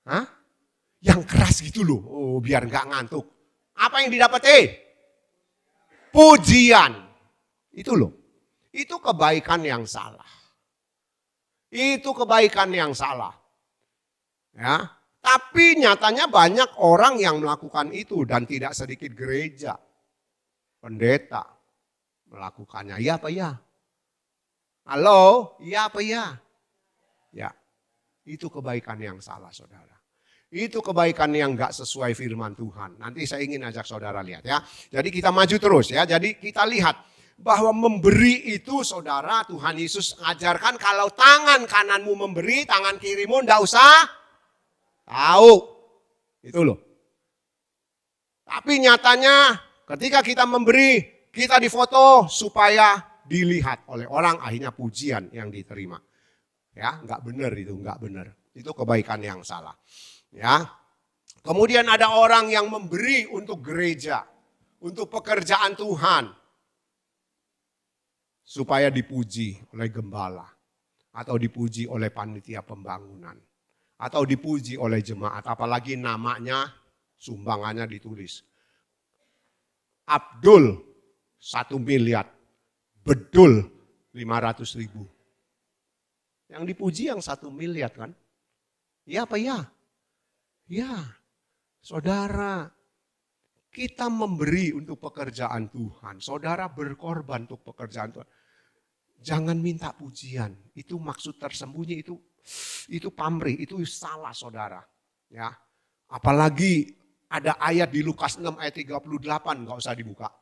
Hah? Yang keras gitu loh, oh, biar nggak ngantuk. Apa yang didapati? Pujian. Itu loh. Itu kebaikan yang salah. Itu kebaikan yang salah. Ya, tapi nyatanya banyak orang yang melakukan itu dan tidak sedikit gereja, pendeta melakukannya. Iya apa ya? Halo, iya apa ya? Ya, itu kebaikan yang salah saudara. Itu kebaikan yang gak sesuai firman Tuhan. Nanti saya ingin ajak saudara lihat ya. Jadi kita maju terus ya. Jadi kita lihat bahwa memberi itu saudara Tuhan Yesus ajarkan kalau tangan kananmu memberi, tangan kirimu ndak usah tahu. Itu loh. Tapi nyatanya ketika kita memberi, kita difoto supaya dilihat oleh orang, akhirnya pujian yang diterima. Ya, nggak benar itu, nggak benar. Itu kebaikan yang salah. Ya. Kemudian ada orang yang memberi untuk gereja, untuk pekerjaan Tuhan supaya dipuji oleh gembala atau dipuji oleh panitia pembangunan atau dipuji oleh jemaat, apalagi namanya sumbangannya ditulis. Abdul 1 miliar, Bedul 500.000. Yang dipuji yang 1 miliar kan? Ya apa ya? Ya, saudara, kita memberi untuk pekerjaan Tuhan. Saudara berkorban untuk pekerjaan Tuhan. Jangan minta pujian. Itu maksud tersembunyi, itu pamrih, itu salah saudara. Ya, apalagi ada ayat di Lukas 6 ayat 38, nggak usah dibuka.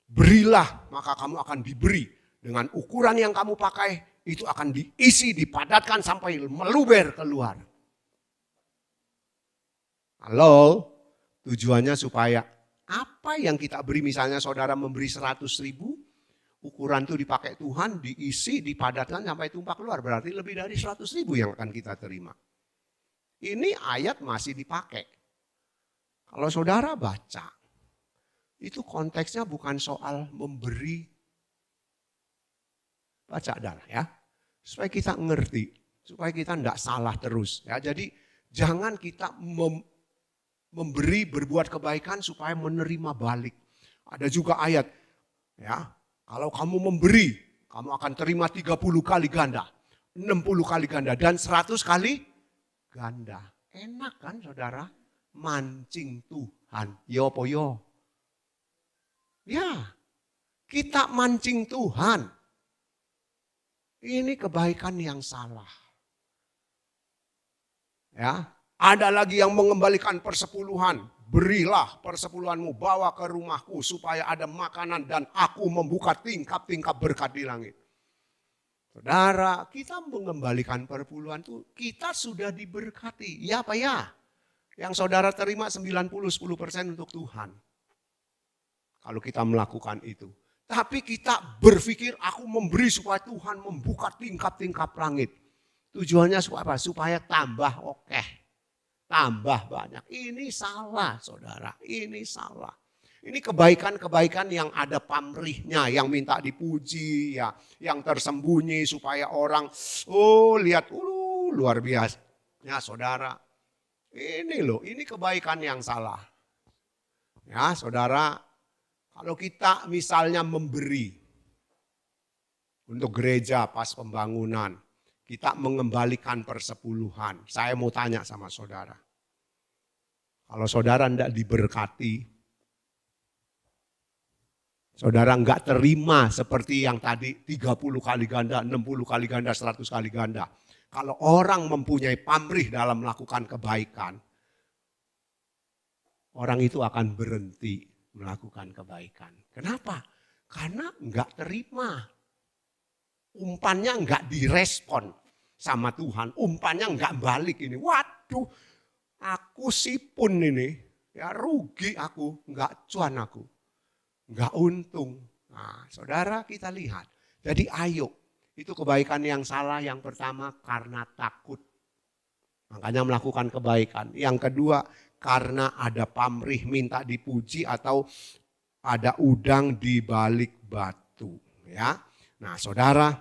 Berilah maka kamu akan diberi. Dengan ukuran yang kamu pakai, itu akan diisi, dipadatkan sampai meluber keluar. Halo, tujuannya supaya apa yang kita beri, misalnya saudara memberi 100.000, ukuran itu dipakai Tuhan, diisi, dipadatkan sampai tumpah keluar. Berarti lebih dari 100.000 yang akan kita terima. Ini ayat masih dipakai. Kalau saudara baca, itu konteksnya bukan soal memberi. Baca adalah ya, supaya kita ngerti, supaya kita tidak salah terus. Ya, jadi jangan kita memberi, berbuat kebaikan supaya menerima balik. Ada juga ayat, ya, kalau kamu memberi, kamu akan terima 30 kali ganda, 60 kali ganda, dan 100 kali ganda. Enak kan saudara? Mancing Tuhan. Yo po yo. Ya, Kita mancing Tuhan. Ini kebaikan yang salah. Ya, ada lagi yang mengembalikan persepuluhan. Berilah persepuluhanmu, bawa ke rumahku supaya ada makanan dan aku membuka tingkap-tingkap berkat di langit. Saudara, kita mengembalikan persepuluhan itu kita sudah diberkati. Ya apa ya? Yang saudara terima 90-10% untuk Tuhan. Kalau kita melakukan itu. Tapi kita berpikir aku memberi supaya Tuhan membuka tingkap-tingkap langit. Tujuannya supaya apa? Supaya tambah oke. Tambah banyak. Ini salah saudara, ini salah. Ini kebaikan-kebaikan yang ada pamrihnya, yang minta dipuji, ya, yang tersembunyi supaya orang, lihat, luar biasa. Ya saudara, ini loh, ini kebaikan yang salah. Ya saudara, kalau kita misalnya memberi untuk gereja pas pembangunan, kita mengembalikan persepuluhan. Saya mau tanya sama saudara. Kalau saudara tidak diberkati, saudara enggak terima seperti yang tadi 30 kali ganda, 60 kali ganda, 100 kali ganda. Kalau orang mempunyai pamrih dalam melakukan kebaikan, orang itu akan berhenti melakukan kebaikan. Kenapa? Karena enggak terima. Umpannya enggak direspon sama Tuhan. Umpannya enggak balik ini. Waduh, aku sipun ini. Ya rugi aku, enggak cuan aku. Enggak untung. Nah, saudara kita lihat. Jadi ayo, itu kebaikan yang salah yang pertama karena takut. Makanya melakukan kebaikan. Yang kedua karena ada pamrih minta dipuji atau ada udang di balik batu. Ya. Nah saudara,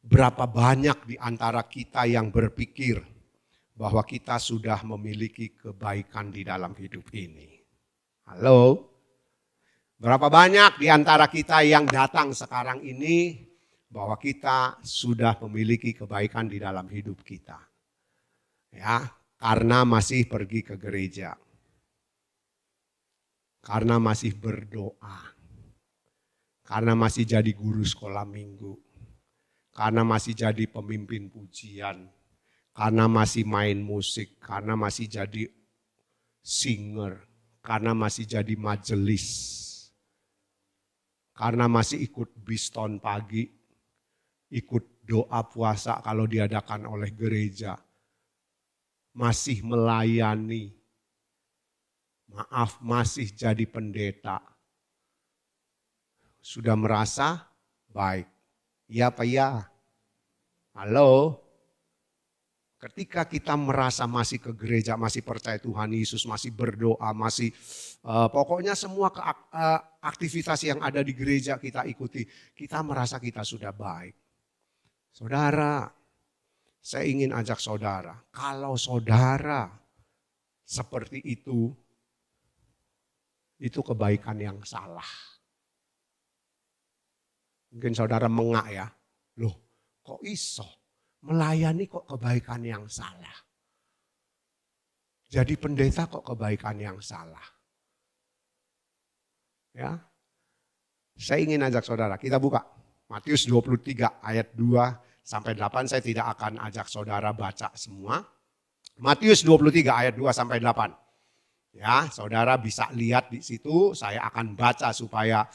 berapa banyak di antara kita yang berpikir bahwa kita sudah memiliki kebaikan di dalam hidup ini? Halo? Berapa banyak di antara kita yang datang sekarang ini bahwa kita sudah memiliki kebaikan di dalam hidup kita? Ya, karena masih pergi ke gereja. Karena masih berdoa. Karena masih jadi guru sekolah minggu. Karena masih jadi pemimpin pujian. Karena masih main musik. Karena masih jadi singer. Karena masih jadi majelis. Karena masih ikut biston pagi. Ikut doa puasa kalau diadakan oleh gereja. Masih melayani. Maaf, masih jadi pendeta. Sudah merasa baik. Ya apa ya? Halo? Ketika kita merasa masih ke gereja, masih percaya Tuhan Yesus, masih berdoa, masih pokoknya semua aktivitas yang ada di gereja kita ikuti, kita merasa kita sudah baik. Saudara, saya ingin ajak saudara, kalau saudara seperti itu kebaikan yang salah. Mungkin saudara mengak ya, loh kok iso? Melayani kok kebaikan yang salah. Jadi pendeta kok kebaikan yang salah. Ya, saya ingin ajak saudara, kita buka Matius 23 ayat 2 sampai 8, saya tidak akan ajak saudara baca semua. Matius 23 ayat 2 sampai 8. Ya, saudara bisa lihat di situ, saya akan baca supaya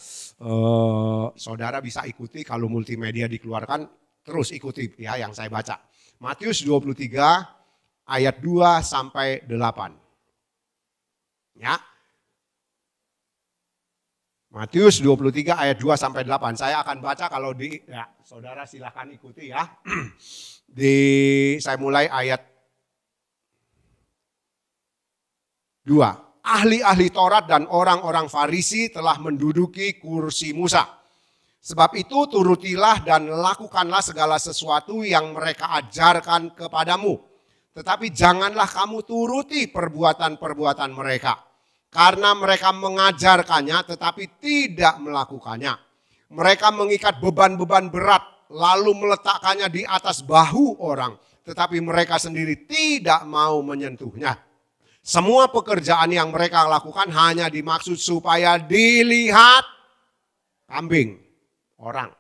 saudara bisa ikuti kalau multimedia dikeluarkan, terus ikuti ya yang saya baca. Matius 23 ayat 2 sampai 8. Ya. Matius 23 ayat 2 sampai 8. Saya akan baca kalau saudara silahkan ikuti ya. Saya mulai ayat 2. Ahli-ahli Taurat dan orang-orang Farisi telah menduduki kursi Musa. Sebab itu turutilah dan lakukanlah segala sesuatu yang mereka ajarkan kepadamu. Tetapi janganlah kamu turuti perbuatan-perbuatan mereka. Karena mereka mengajarkannya tetapi tidak melakukannya. Mereka mengikat beban-beban berat lalu meletakkannya di atas bahu orang. Tetapi mereka sendiri tidak mau menyentuhnya. Semua pekerjaan yang mereka lakukan hanya dimaksud supaya dilihat kambing, orang.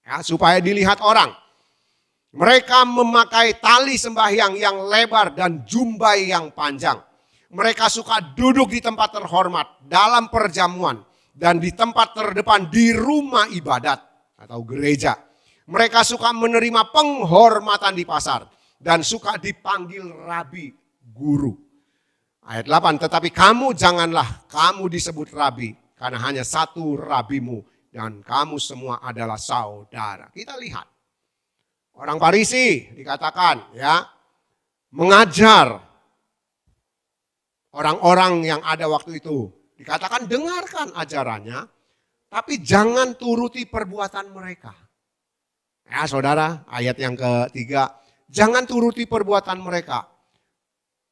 Ya, supaya dilihat orang. Mereka memakai tali sembahyang yang lebar dan jumbai yang panjang. Mereka suka duduk di tempat terhormat dalam perjamuan dan di tempat terdepan di rumah ibadat atau gereja. Mereka suka menerima penghormatan di pasar dan suka dipanggil rabi, guru. Ayat 8, tetapi kamu janganlah kamu disebut rabi karena hanya satu rabimu dan kamu semua adalah saudara. Kita lihat. Orang Farisi dikatakan ya mengajar orang-orang yang ada waktu itu. Dikatakan dengarkan ajarannya, tapi jangan turuti perbuatan mereka. Ya saudara, ayat yang ketiga, jangan turuti perbuatan mereka.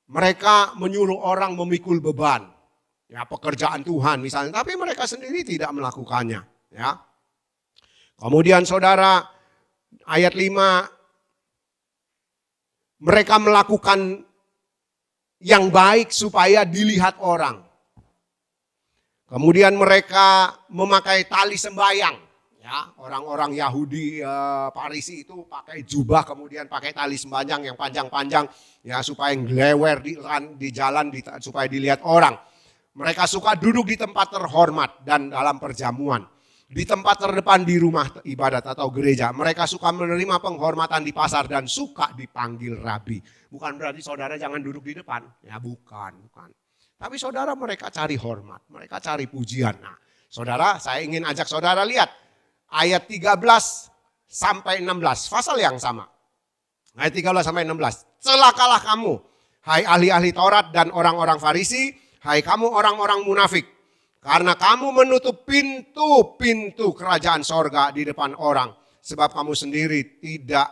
Mereka menyuruh orang memikul beban, ya pekerjaan Tuhan misalnya, tapi mereka sendiri tidak melakukannya. Ya. Kemudian saudara, ayat 5, mereka melakukan yang baik supaya dilihat orang. Kemudian mereka memakai tali sembahyang. Ya, orang-orang Yahudi Farisi itu pakai jubah, kemudian pakai tali sembahyang yang panjang-panjang ya supaya ngelewer di jalan supaya dilihat orang. Mereka suka duduk di tempat terhormat dan dalam perjamuan. Di tempat terdepan di rumah ibadat atau gereja. Mereka suka menerima penghormatan di pasar dan suka dipanggil rabi. Bukan berarti saudara jangan duduk di depan. Ya bukan. Tapi saudara mereka cari hormat. Mereka cari pujian. Nah saudara saya ingin ajak saudara lihat. Ayat 13 sampai 16. Pasal yang sama. Ayat 13 sampai 16. Celakalah kamu. Hai ahli-ahli Taurat dan orang-orang Farisi. Hai kamu orang-orang munafik. Karena kamu menutup pintu-pintu kerajaan sorga di depan orang. Sebab kamu sendiri tidak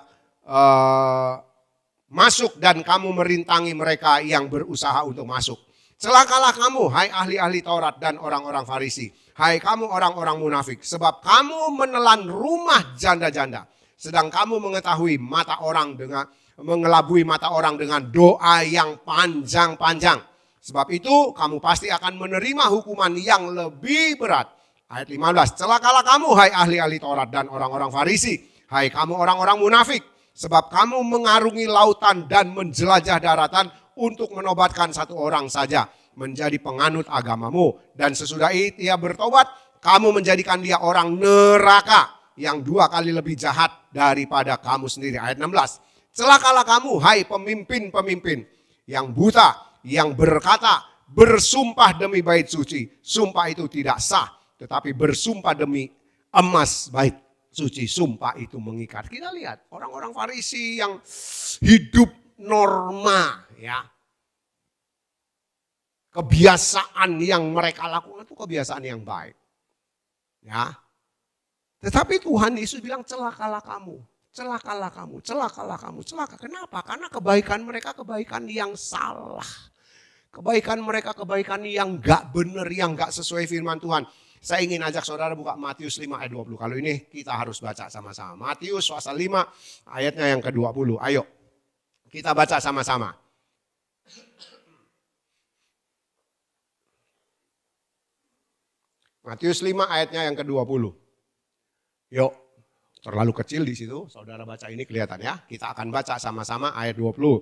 masuk dan kamu merintangi mereka yang berusaha untuk masuk. Celakalah kamu, hai ahli-ahli Taurat dan orang-orang Farisi. Hai kamu orang-orang munafik. Sebab kamu menelan rumah janda-janda. Sedang kamu mengetahui mengelabui mata orang dengan doa yang panjang-panjang. Sebab itu kamu pasti akan menerima hukuman yang lebih berat. Ayat 15. Celakalah kamu hai ahli-ahli Taurat dan orang-orang Farisi. Hai kamu orang-orang munafik. Sebab kamu mengarungi lautan dan menjelajah daratan untuk menobatkan satu orang saja menjadi penganut agamamu. Dan sesudah itu ia bertobat, kamu menjadikan dia orang neraka yang 2 kali lebih jahat daripada kamu sendiri. Ayat 16. Celakalah kamu hai pemimpin-pemimpin yang buta, yang berkata bersumpah demi bait suci. Sumpah itu tidak sah, tetapi bersumpah demi emas bait suci. Sumpah itu mengikat. Kita lihat orang-orang Farisi yang hidup norma ya. Kebiasaan yang mereka lakukan itu kebiasaan yang baik. Ya. Tetapi Tuhan Yesus bilang celakalah kamu. Celakalah kamu, celakalah kamu, celaka. Kenapa? Karena kebaikan mereka kebaikan yang salah. Kebaikan mereka kebaikan yang gak benar, yang gak sesuai firman Tuhan. Saya ingin ajak saudara buka Matius 5 ayat 20. Kalau ini kita harus baca sama-sama. Matius pasal 5 ayatnya yang ke-20. Ayo kita baca sama-sama. Matius 5 ayatnya yang ke-20. Yuk, terlalu kecil di situ. Saudara baca ini kelihatan ya. Kita akan baca sama-sama ayat 20.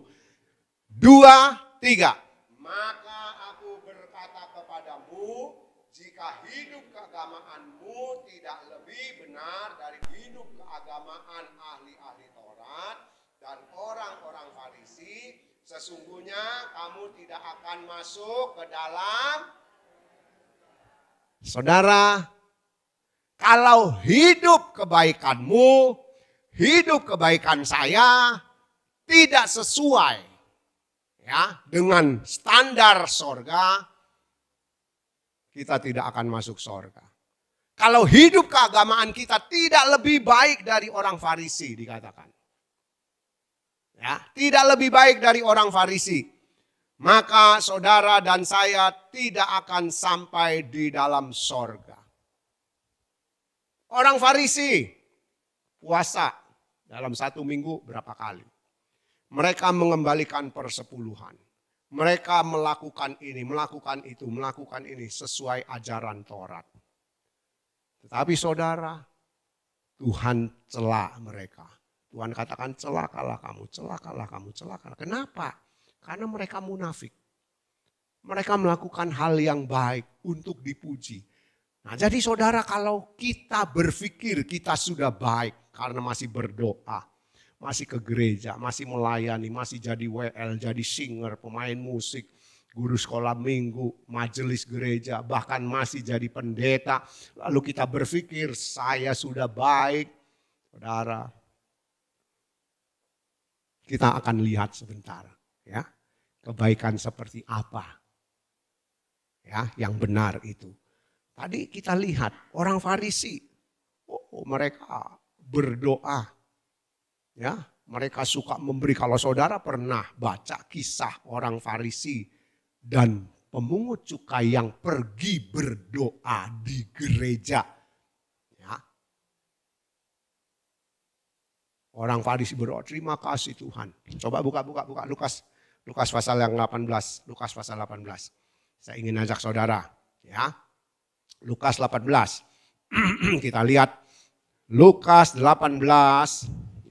2, 3. Maka aku berkata kepadamu, jika hidup keagamaanmu tidak lebih benar dari hidup keagamaan ahli-ahli Taurat dan orang-orang Farisi, sesungguhnya kamu tidak akan masuk ke dalam. Saudara, kalau hidup kebaikanmu, hidup kebaikan saya tidak sesuai ya dengan standar sorga, kita tidak akan masuk sorga. Kalau hidup keagamaan kita tidak lebih baik dari orang Farisi dikatakan. Ya, tidak lebih baik dari orang Farisi. Maka saudara dan saya tidak akan sampai di dalam sorga. Orang Farisi puasa dalam 1 minggu berapa kali. Mereka mengembalikan persepuluhan. Mereka melakukan ini, melakukan itu, melakukan ini sesuai ajaran Taurat. Tetapi saudara, Tuhan cela mereka. Tuhan katakan celakalah kamu, celakalah kamu, celakalah. Kenapa? Karena mereka munafik. Mereka melakukan hal yang baik untuk dipuji. Nah, jadi saudara, kalau kita berpikir kita sudah baik karena masih berdoa, masih ke gereja, masih melayani, masih jadi WL, jadi singer, pemain musik, guru sekolah minggu, majelis gereja, bahkan masih jadi pendeta, lalu kita berpikir saya sudah baik, saudara, kita akan lihat sebentar, ya, kebaikan seperti apa, ya, yang benar itu. Tadi kita lihat orang Farisi, mereka berdoa, ya, mereka suka memberi. Kalau saudara pernah baca kisah orang Farisi dan pemungut cukai yang pergi berdoa di gereja, ya, orang Farisi berdoa, terima kasih Tuhan. Coba buka Lukas pasal yang 18, Lukas pasal 18. Saya ingin ajak saudara, ya. Lukas 18. Kita lihat Lukas 18,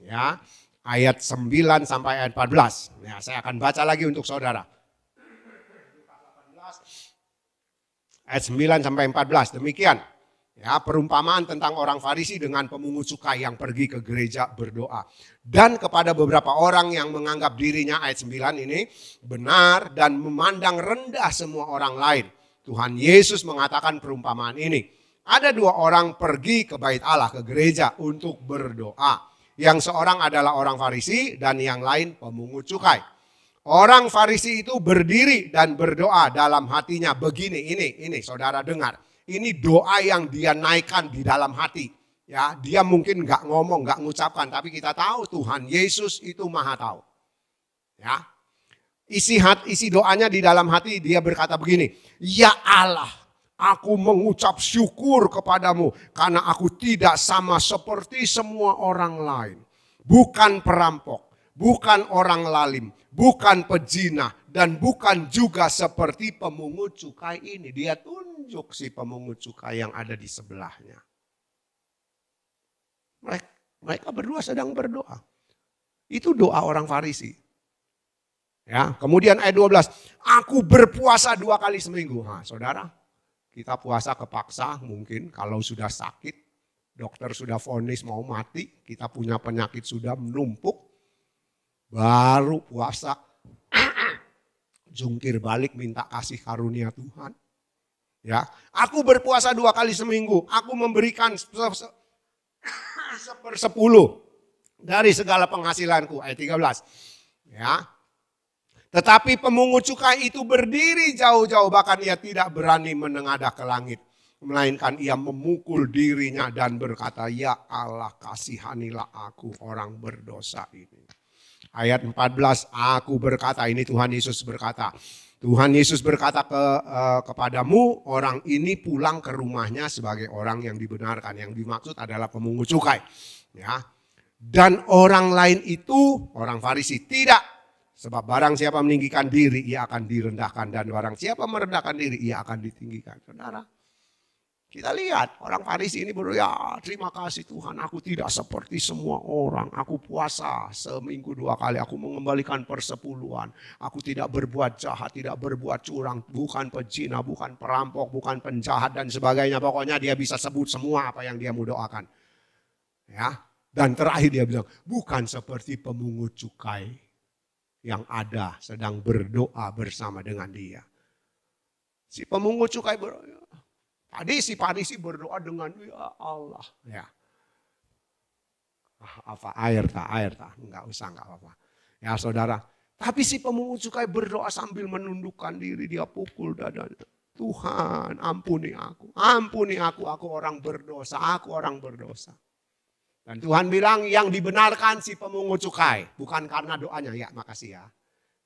ya, ayat 9 sampai ayat 14. Ya, saya akan baca lagi untuk saudara. Lukas 18 ayat 9 sampai 14. Demikian, ya, perumpamaan tentang orang Farisi dengan pemungut cukai yang pergi ke gereja berdoa. Dan kepada beberapa orang yang menganggap dirinya, ayat 9 ini, benar dan memandang rendah semua orang lain, Tuhan Yesus mengatakan perumpamaan ini. Ada dua orang pergi ke bait Allah, ke gereja untuk berdoa. Yang seorang adalah orang Farisi dan yang lain pemungut cukai. Orang Farisi itu berdiri dan berdoa dalam hatinya begini, ini saudara dengar. Ini doa yang dia naikkan di dalam hati. Ya, dia mungkin nggak ngomong, nggak ngucapkan, tapi kita tahu Tuhan Yesus itu Maha tahu. Ya. Isi doanya di dalam hati, dia berkata begini, ya Allah, aku mengucap syukur kepadamu karena aku tidak sama seperti semua orang lain. Bukan perampok, bukan orang lalim, bukan pezina, dan bukan juga seperti pemungut cukai ini. Dia tunjuk si pemungut cukai yang ada di sebelahnya. Mereka berdua sedang berdoa. Itu doa orang Farisi. Ya, kemudian ayat 12, aku berpuasa 2 kali seminggu. Nah, saudara, kita puasa kepaksa mungkin kalau sudah sakit, dokter sudah vonis mau mati, kita punya penyakit sudah menumpuk, baru puasa, jungkir balik minta kasih karunia Tuhan. Ya, aku berpuasa 2 kali seminggu, aku memberikan 1/10 dari segala penghasilanku, ayat 13. Ya. Tetapi pemungut cukai itu berdiri jauh-jauh, bahkan ia tidak berani menengadah ke langit. Melainkan ia memukul dirinya dan berkata, ya Allah kasihanilah aku orang berdosa ini. Ayat 14, aku berkata, ini Tuhan Yesus berkata. Tuhan Yesus berkata kepadamu, orang ini pulang ke rumahnya sebagai orang yang dibenarkan. Yang dimaksud adalah pemungut cukai. Ya. Dan orang lain itu, orang Farisi, tidak. Sebab barang siapa meninggikan diri, ia akan direndahkan. Dan barang siapa merendahkan diri, ia akan ditinggikan. Saudara, kita lihat orang Farisi ini berdoa, ya terima kasih Tuhan, aku tidak seperti semua orang. Aku puasa seminggu 2 kali, aku mengembalikan persepuluhan. Aku tidak berbuat jahat, tidak berbuat curang, bukan pezina, bukan perampok, bukan penjahat dan sebagainya. Pokoknya dia bisa sebut semua apa yang dia mau doakan. Ya. Dan terakhir dia bilang, bukan seperti pemungut cukai yang ada sedang berdoa bersama dengan dia. Si pemungut cukai berdoa. Tadi si Farisi berdoa dengan ya Allah. Ya. Apa air tak? Enggak usah, enggak apa-apa. Ya saudara. Tapi si pemungut cukai berdoa sambil menundukkan diri, dia pukul dadanya. Tuhan ampuni aku orang berdosa, aku orang berdosa. Dan Tuhan bilang yang dibenarkan si pemungut cukai. Bukan karena doanya. Ya makasih ya.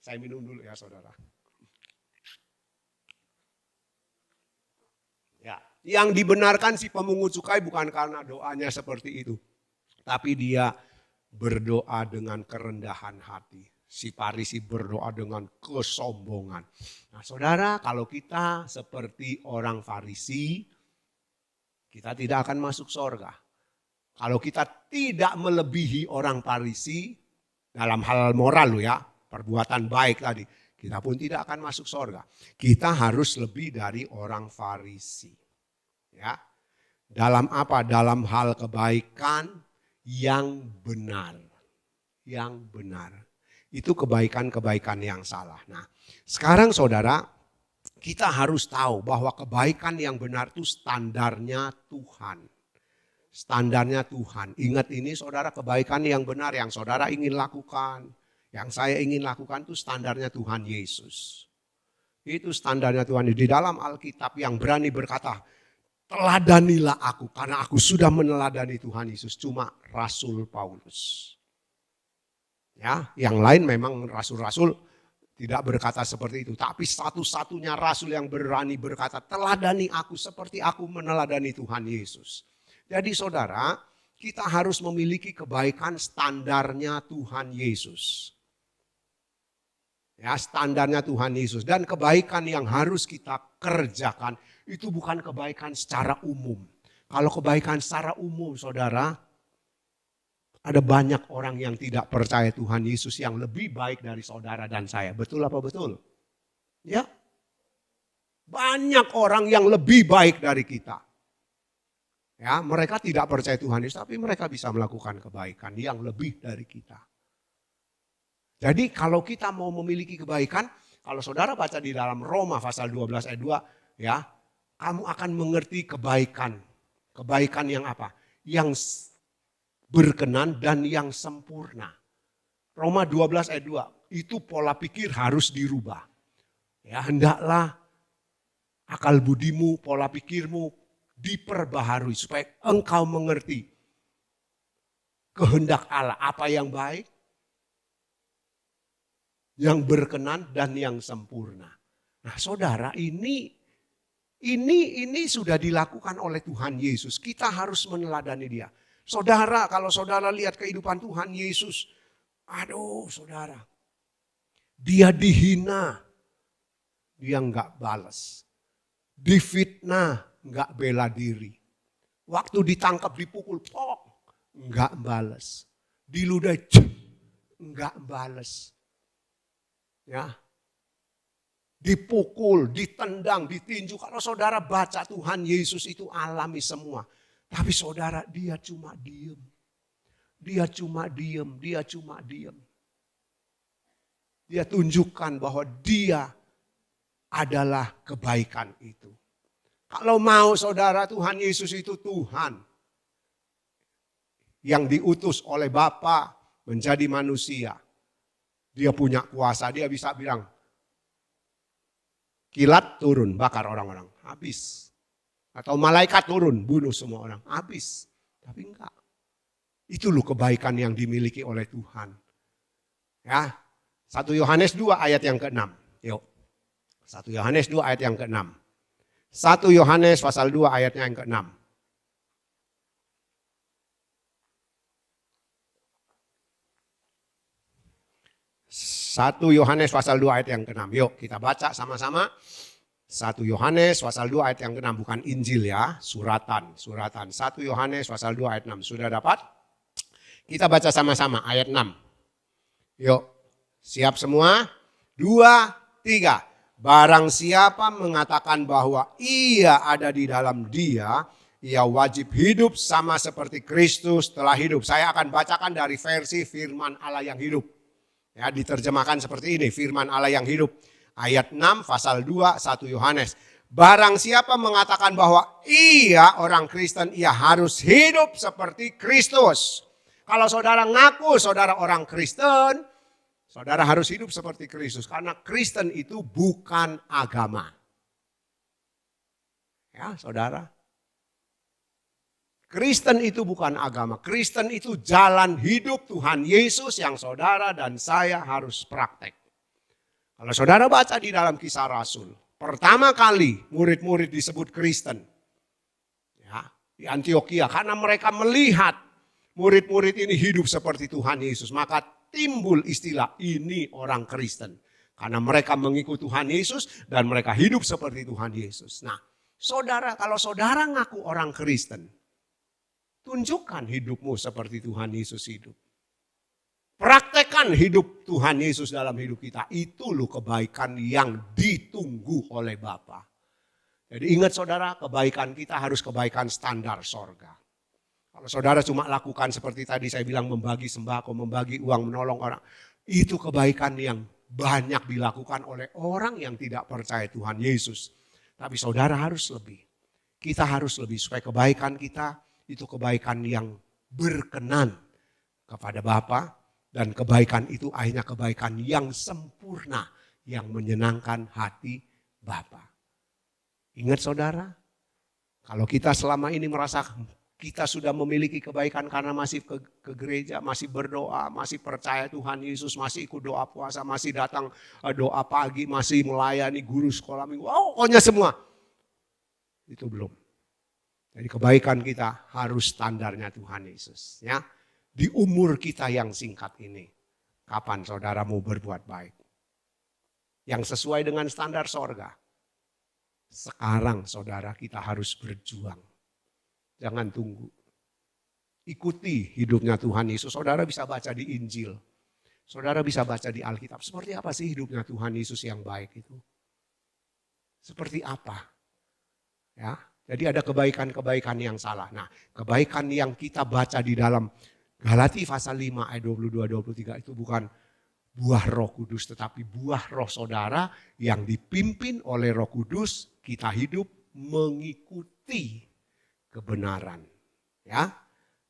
Saya minum dulu ya saudara. Ya, yang dibenarkan si pemungut cukai bukan karena doanya seperti itu. Tapi dia berdoa dengan kerendahan hati. Si Farisi berdoa dengan kesombongan. Nah saudara, kalau kita seperti orang Farisi, kita tidak akan masuk sorga. Kalau kita tidak melebihi orang Farisi dalam hal moral ya, perbuatan baik tadi, kita pun tidak akan masuk sorga. Kita harus lebih dari orang Farisi. Ya. Dalam apa? Dalam hal kebaikan yang benar. Yang benar. Itu kebaikan-kebaikan yang salah. Nah, sekarang saudara, kita harus tahu bahwa kebaikan yang benar itu standarnya Tuhan. Standarnya Tuhan. Ingat ini saudara, kebaikan yang benar yang saudara ingin lakukan, yang saya ingin lakukan itu standarnya Tuhan Yesus. Itu standarnya Tuhan. Di dalam Alkitab yang berani berkata, teladanilah aku karena aku sudah meneladani Tuhan Yesus. Cuma Rasul Paulus. Ya, yang lain memang rasul-rasul tidak berkata seperti itu. Tapi satu-satunya rasul yang berani berkata, teladani aku seperti aku meneladani Tuhan Yesus. Jadi saudara, kita harus memiliki kebaikan standarnya Tuhan Yesus. Ya, standarnya Tuhan Yesus. Dan kebaikan yang harus kita kerjakan itu bukan kebaikan secara umum. Kalau kebaikan secara umum saudara, ada banyak orang yang tidak percaya Tuhan Yesus yang lebih baik dari saudara dan saya. Betul apa betul? Ya. Banyak orang yang lebih baik dari kita. Ya, mereka tidak percaya Tuhan Yesus tapi mereka bisa melakukan kebaikan yang lebih dari kita. Jadi kalau kita mau memiliki kebaikan, kalau saudara baca di dalam Roma pasal 12 ayat 2, ya, kamu akan mengerti kebaikan. Kebaikan yang apa? Yang berkenan dan yang sempurna. Roma 12 ayat 2, itu pola pikir harus dirubah. Ya, hendaklah akal budimu, pola pikirmu diperbaharui supaya engkau mengerti kehendak Allah, apa yang baik, yang berkenan dan yang sempurna. Nah, saudara, ini sudah dilakukan oleh Tuhan Yesus. Kita harus meneladani Dia. Saudara, kalau saudara lihat kehidupan Tuhan Yesus, aduh saudara, Dia dihina, Dia enggak balas. Difitnah, enggak bela diri. Waktu ditangkap dipukul, enggak balas. Diludahi, enggak balas. Ya. Dipukul, ditendang, ditinju. Kalau saudara baca Tuhan Yesus itu alami semua. Tapi saudara, Dia cuma diem. Dia cuma diem, Dia cuma diem. Dia tunjukkan bahwa Dia adalah kebaikan itu. Kalau mau saudara, Tuhan Yesus itu Tuhan. Yang diutus oleh Bapa menjadi manusia. Dia punya kuasa, Dia bisa bilang, kilat turun, bakar orang-orang, habis. Atau malaikat turun, bunuh semua orang, habis. Tapi enggak. Itu loh kebaikan yang dimiliki oleh Tuhan. Ya, 1 Yohanes 2 ayat yang ke-6. Yuk, 1 Yohanes 2 ayat yang ke-6. 1 Yohanes pasal 2 ayatnya yang ke-6. 1 Yohanes pasal 2 ayat yang ke-6. Yuk kita baca sama-sama. 1 Yohanes pasal 2 ayat yang ke-6. Bukan Injil ya, suratan. 1 Yohanes pasal 2 ayat 6. Sudah dapat? Kita baca sama-sama ayat 6. Yuk, siap semua? 2, 3. Barang siapa mengatakan bahwa ia ada di dalam Dia, ia wajib hidup sama seperti Kristus telah hidup. Saya akan bacakan dari versi firman Allah yang hidup. Ya, diterjemahkan seperti ini, firman Allah yang hidup. Ayat 6 pasal 2 1 Yohanes. Barang siapa mengatakan bahwa ia orang Kristen, ia harus hidup seperti Kristus. Kalau saudara ngaku saudara orang Kristen, saudara harus hidup seperti Kristus. Karena Kristen itu bukan agama. Ya saudara. Kristen itu bukan agama. Kristen itu jalan hidup Tuhan Yesus yang saudara dan saya harus praktek. Kalau saudara baca di dalam Kisah Rasul, pertama kali murid-murid disebut Kristen. Ya, di Antioquia karena mereka melihat murid-murid ini hidup seperti Tuhan Yesus, maka timbul istilah ini orang Kristen. Karena mereka mengikuti Tuhan Yesus dan mereka hidup seperti Tuhan Yesus. Nah, Saudara, kalau saudara ngaku orang Kristen, tunjukkan hidupmu seperti Tuhan Yesus hidup. Praktekkan hidup Tuhan Yesus dalam hidup kita. Itu loh kebaikan yang ditunggu oleh Bapa. Jadi ingat saudara, kebaikan kita harus kebaikan standar sorga. Kalau saudara cuma lakukan seperti tadi saya bilang, membagi sembako, membagi uang, menolong orang. Itu kebaikan yang banyak dilakukan oleh orang yang tidak percaya Tuhan Yesus. Tapi saudara harus lebih. Kita harus lebih supaya kebaikan kita itu kebaikan yang berkenan kepada Bapa. Dan kebaikan itu akhirnya kebaikan yang sempurna. Yang menyenangkan hati Bapa. Ingat saudara, kalau kita selama ini merasa kita sudah memiliki kebaikan karena masih ke gereja, masih berdoa, masih percaya Tuhan Yesus, masih ikut doa puasa, masih datang doa pagi, masih melayani guru sekolah minggu, pokoknya semua. Itu belum. Jadi kebaikan kita harus standarnya Tuhan Yesus. Ya. Di umur kita yang singkat ini, kapan saudara mau berbuat baik? Yang sesuai dengan standar sorga. Sekarang saudara kita harus berjuang. Jangan tunggu. Ikuti hidupnya Tuhan Yesus. Saudara bisa baca di Injil. Saudara bisa baca di Alkitab. Seperti apa sih hidupnya Tuhan Yesus yang baik itu? Seperti apa? Ya, jadi ada kebaikan-kebaikan yang salah. Nah, kebaikan yang kita baca di dalam Galati pasal 5 ayat 22-23 itu bukan buah Roh Kudus, tetapi buah roh saudara yang dipimpin oleh Roh Kudus. Kita hidup mengikuti kebenaran. Ya,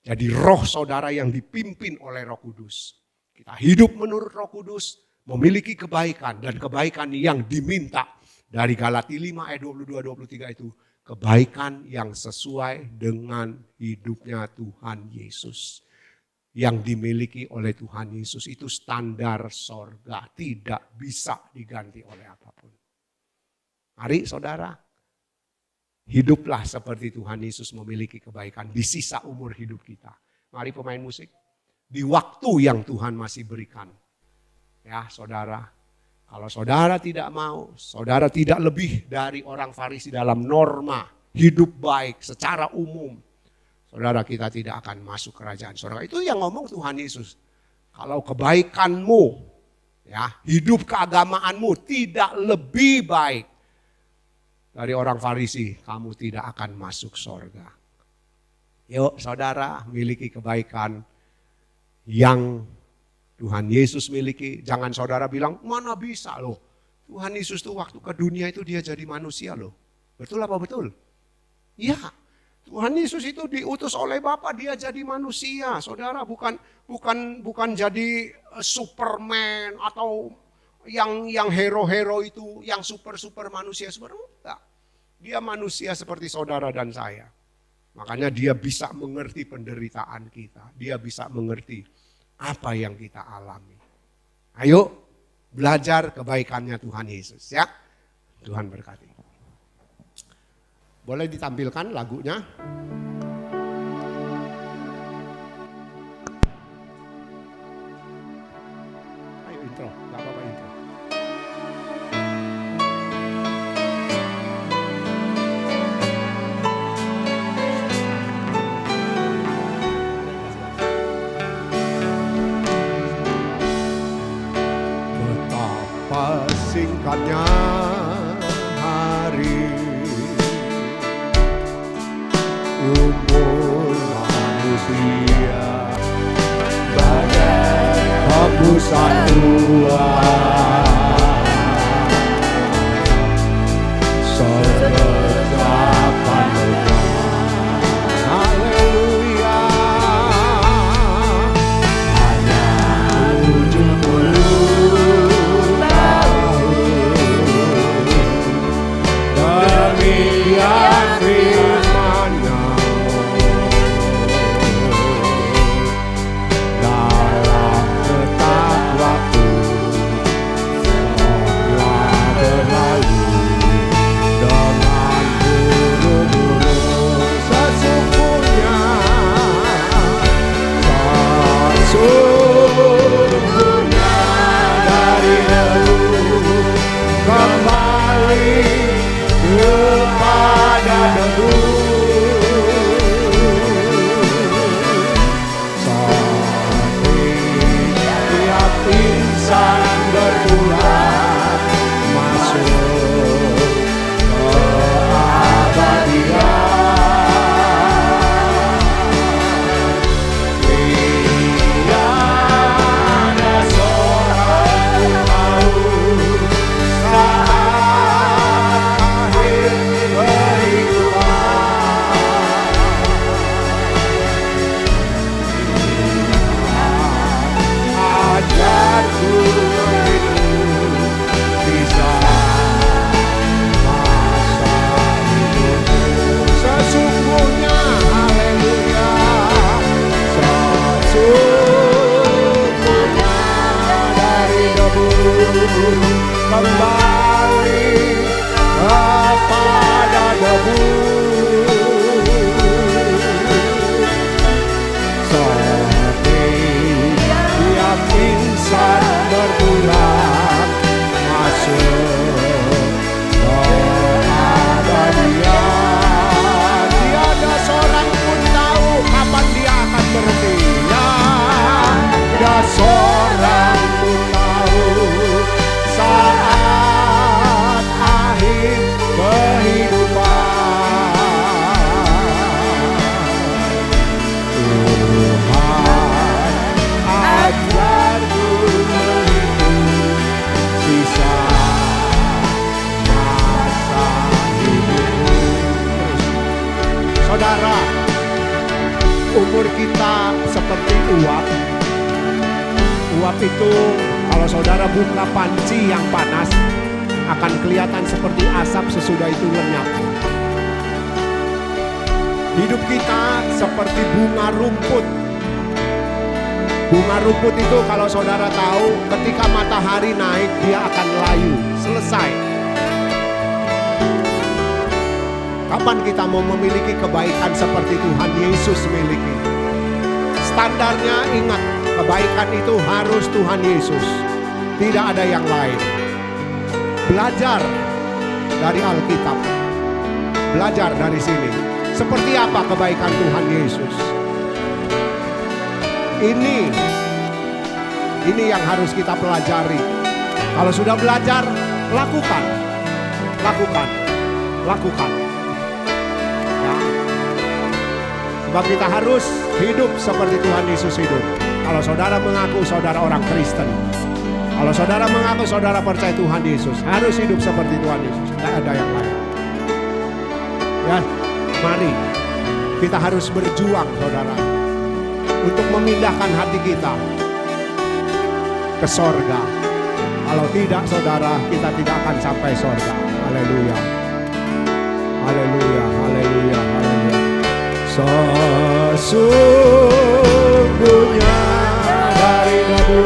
jadi roh saudara yang dipimpin oleh Roh Kudus. Kita hidup menurut Roh Kudus, memiliki kebaikan dan kebaikan yang diminta dari Galati 5 ayat 22-23 itu kebaikan yang sesuai dengan hidupnya Tuhan Yesus. Yang dimiliki oleh Tuhan Yesus itu standar sorga. Tidak bisa diganti oleh apapun. Mari saudara, hiduplah seperti Tuhan Yesus memiliki kebaikan di sisa umur hidup kita. Mari pemain musik. Di waktu yang Tuhan masih berikan. Ya saudara, kalau saudara tidak mau, saudara tidak lebih dari orang Farisi dalam norma hidup baik secara umum. Saudara, kita tidak akan masuk kerajaan surga. Itu yang ngomong Tuhan Yesus. Kalau kebaikanmu, ya, hidup keagamaanmu tidak lebih baik dari orang Farisi, kamu tidak akan masuk surga. Yuk saudara, miliki kebaikan yang Tuhan Yesus miliki. Jangan saudara bilang, mana bisa loh. Tuhan Yesus tuh waktu ke dunia itu dia jadi manusia loh. Betul apa betul? Iya. Tuhan Yesus itu diutus oleh Bapa, dia jadi manusia. Saudara, bukan jadi Superman atau yang hero-hero itu, yang super manusia sebenarnya enggak. Dia manusia seperti saudara dan saya. Makanya dia bisa mengerti penderitaan kita. Dia bisa mengerti apa yang kita alami. Ayo belajar kebaikannya Tuhan Yesus ya. Tuhan berkati. Boleh ditampilkan lagunya? Ayo intro, gak apa-apa intro. Betapa singkatnya hari umur manusia, bagai hembusan Tuhan, seredapan lelah. Haleluya. Hanya 70 tahun demikian firman-Nya dalam tetap waktu semua berlalu dengan buru-buru. Sesungguhnya dari dulu kembali kepada Umur kita seperti uap. Uap itu kalau saudara buka panci yang panas akan kelihatan seperti asap, sesudah itu lenyap. Hidup kita seperti bunga rumput. Bunga rumput itu kalau saudara tahu, ketika matahari naik dia akan layu, selesai. Kapan kita mau memiliki kebaikan seperti Tuhan Yesus miliki? Standarnya ingat, kebaikan itu harus Tuhan Yesus, tidak ada yang lain. Belajar dari Alkitab, belajar dari sini. Seperti apa kebaikan Tuhan Yesus? Ini yang harus kita pelajari. Kalau sudah belajar, lakukan. Ya. Sebab kita harus hidup seperti Tuhan Yesus hidup. Kalau saudara mengaku saudara orang Kristen, kalau saudara mengaku saudara percaya Tuhan Yesus, harus hidup seperti Tuhan Yesus. Tidak ada yang lain. Ya, mari kita harus berjuang, saudara, untuk memindahkan hati kita ke sorga. Kalau tidak, saudara, kita tidak akan sampai sorga. Haleluya. Haleluya, haleluya, haleluya. Sesungguhnya dari debu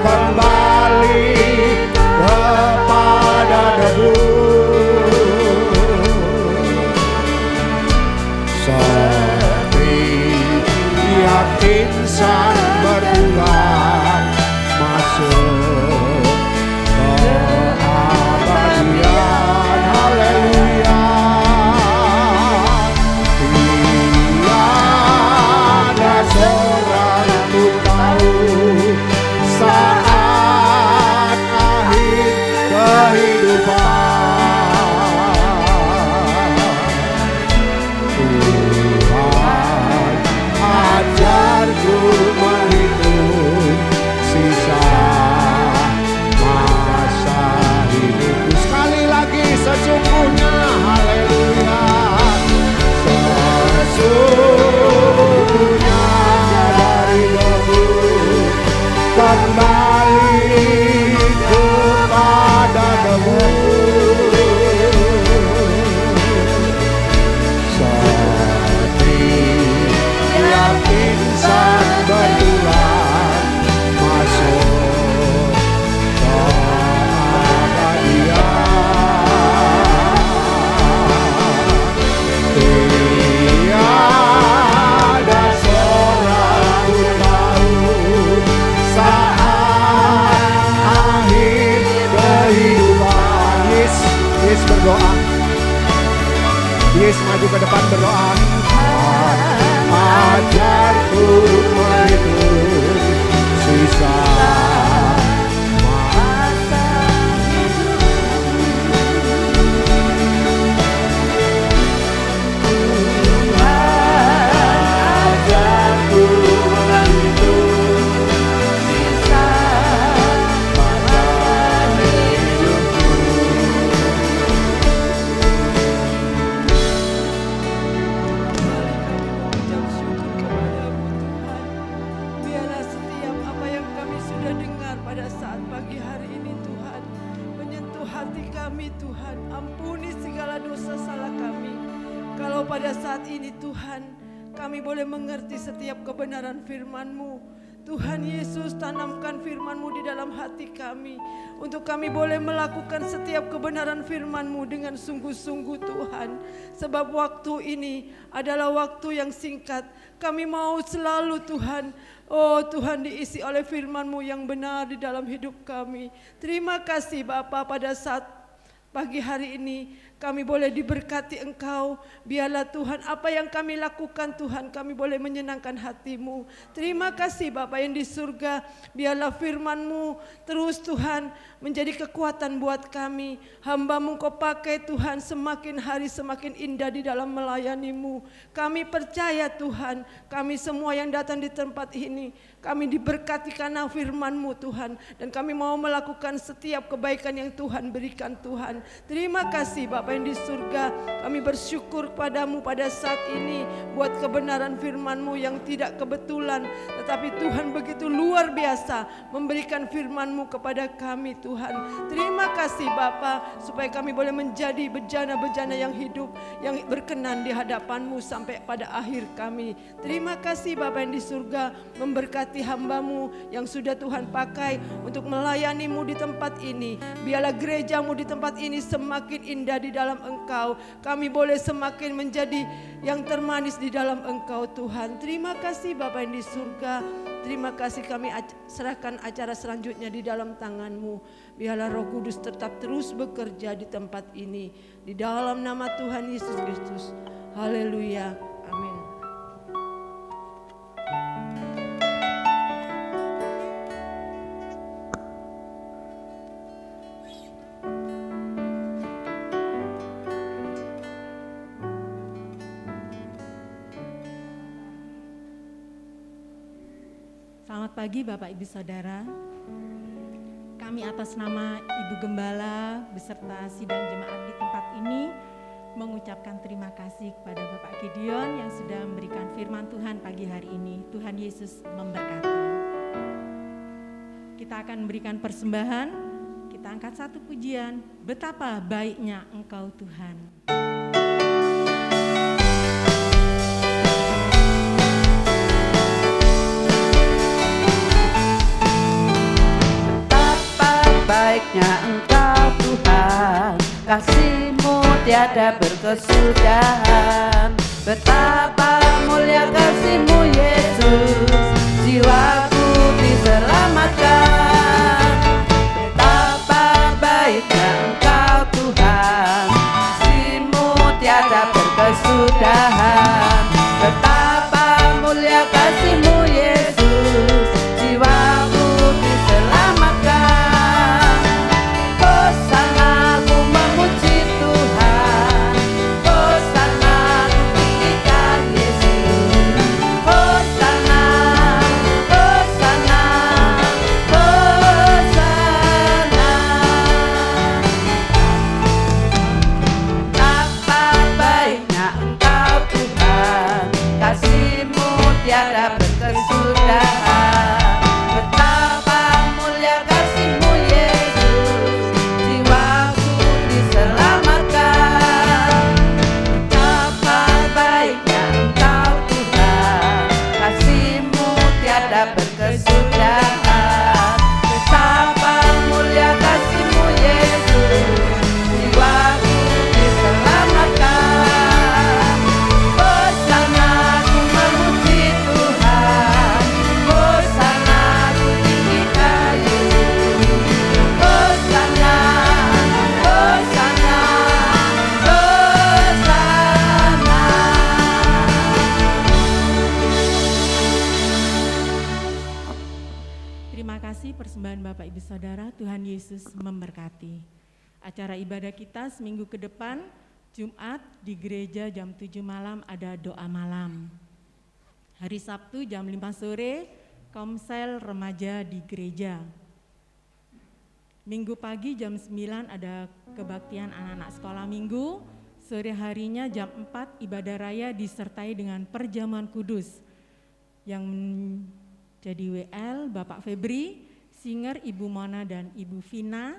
kembali kepada debu. Setiap insan berulang masuk keabadian. Haleluya. Tiada seorang pun tahu saat akhir kehidupan. Tuhan ajarku menghitung sisa masa hidupku. Sekali lagi, sesungguhnya, haleluya, sesungguhnya dari debu kembali kepada debu. Setiap insan berulang masuk keabadian. Tiada seorang pun tahu saat akhir kehidupan. Yes berdoa. Yes maju ke depan berdoa. Ajarku menghitung sisa masa ajarku menghitung sisa masa hidupku. Ucap syukur kepadamu Tuhan. Biarlah setiap apa yang kami sudah dengar pada saat pagi hari ini Tuhan menyentuh hati kami Tuhan. Ampuni segala dosa salah kami. Kalau pada saat ini Tuhan kami boleh mengerti setiap kebenaran firman-Mu. Tuhan Yesus, tanamkan firman-Mu di dalam hati kami untuk kami boleh melakukan setiap kebenaran firman-Mu dengan sungguh-sungguh Tuhan. Sebab waktu ini adalah waktu yang singkat. Kami mau selalu Tuhan, oh Tuhan, diisi oleh firman-Mu yang benar di dalam hidup kami. Terima kasih Bapa, pada saat pagi hari ini kami boleh diberkati Engkau. Biarlah Tuhan apa yang kami lakukan Tuhan, kami boleh menyenangkan hati-Mu. Terima kasih Bapa yang di surga. Biarlah firman-Mu terus Tuhan menjadi kekuatan buat kami. Hamba-Mu Kau pakai Tuhan, semakin hari semakin indah di dalam melayani-Mu. Kami percaya Tuhan, kami semua yang datang di tempat ini Kami diberkati karena firman-Mu Tuhan. Dan kami mau melakukan setiap kebaikan yang Tuhan berikan Tuhan. Terima kasih Bapa yang di surga. Kami bersyukur kepadamu pada saat ini buat kebenaran firman-Mu yang tidak kebetulan. Tetapi Tuhan begitu luar biasa memberikan firman-Mu kepada kami Tuhan. Terima kasih Bapa supaya kami boleh menjadi bejana-bejana yang hidup, yang berkenan di hadapan-Mu sampai pada akhir kami. Terima kasih Bapa yang di surga, memberkati hamba-Mu yang sudah Tuhan pakai untuk melayani-Mu di tempat ini. Biarlah gereja-Mu di tempat ini semakin indah di dalam Engkau. Kami boleh semakin menjadi yang termanis di dalam Engkau Tuhan. Terima kasih Bapa yang di surga. Terima kasih, kami serahkan acara selanjutnya di dalam tangan-Mu. Biarlah Roh Kudus tetap terus bekerja di tempat ini. Di dalam nama Tuhan Yesus Kristus. Haleluya. Amin. Selamat pagi Bapak Ibu Saudara. Kami atas nama Ibu Gembala beserta sidang jemaat di tempat ini mengucapkan terima kasih kepada Bapak Gideon yang sudah memberikan firman Tuhan pagi hari ini. Tuhan Yesus memberkati. Kita akan memberikan persembahan. Kita angkat satu pujian, betapa baiknya Engkau Tuhan. Baiknya Engkau Tuhan, kasih-Mu tiada berkesudahan. Betapa mulia kasih-Mu Yesus, jiwaku diselamatkan. Betapa baiknya Engkau Tuhan, kasih-Mu tiada berkesudahan. Betapa mulia kasih-Mu Yesus, jiwaku diselamatkan. Tiada berkesudahan. Betapa mulia kasih-Mu Yesus, jiwaku diselamatkan. Betapa baiknya Engkau Tuhan, kasih-Mu tiada berkesudahan. Betapa mulia kasih-Mu Yesus, jiwaku diselamatkan. Hosana ku memuji Tuhan, hosana ku tinggikan Yesus. Hosana, hosana, hosana. Terima kasih persembahan Bapak Ibu Saudara, Tuhan Yesus memberkati. Acara ibadah kita seminggu ke depan, Jumat di gereja jam 7 malam ada doa malam. Hari Sabtu jam 5 sore, komsel remaja di gereja. Minggu pagi jam 9 ada kebaktian anak-anak sekolah minggu. Sore harinya jam 4 ibadah raya disertai dengan perjamuan kudus. Yang jadi WL Bapak Febri, singer Ibu Mona dan Ibu Vina,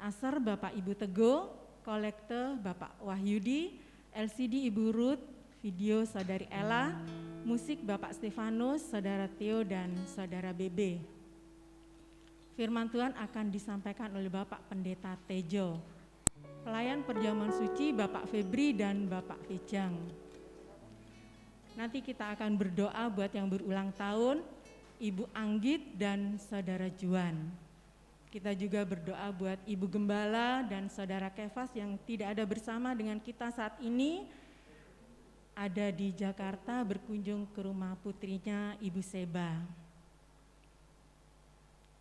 Asar Bapak Ibu Teguh, kolekte Bapak Wahyudi, LCD Ibu Ruth, video Saudari Ella, musik Bapak Stefanus, Saudara Theo dan Saudara Bebe. Firman Tuhan akan disampaikan oleh Bapak Pendeta Tejo. Pelayan perjamuan suci Bapak Febri dan Bapak Fejang. Nanti kita akan berdoa buat yang berulang tahun, Ibu Anggit dan Saudara Juan. Kita juga berdoa buat Ibu Gembala dan Saudara Kefas yang tidak ada bersama dengan kita saat ini, ada di Jakarta berkunjung ke rumah putrinya Ibu Seba.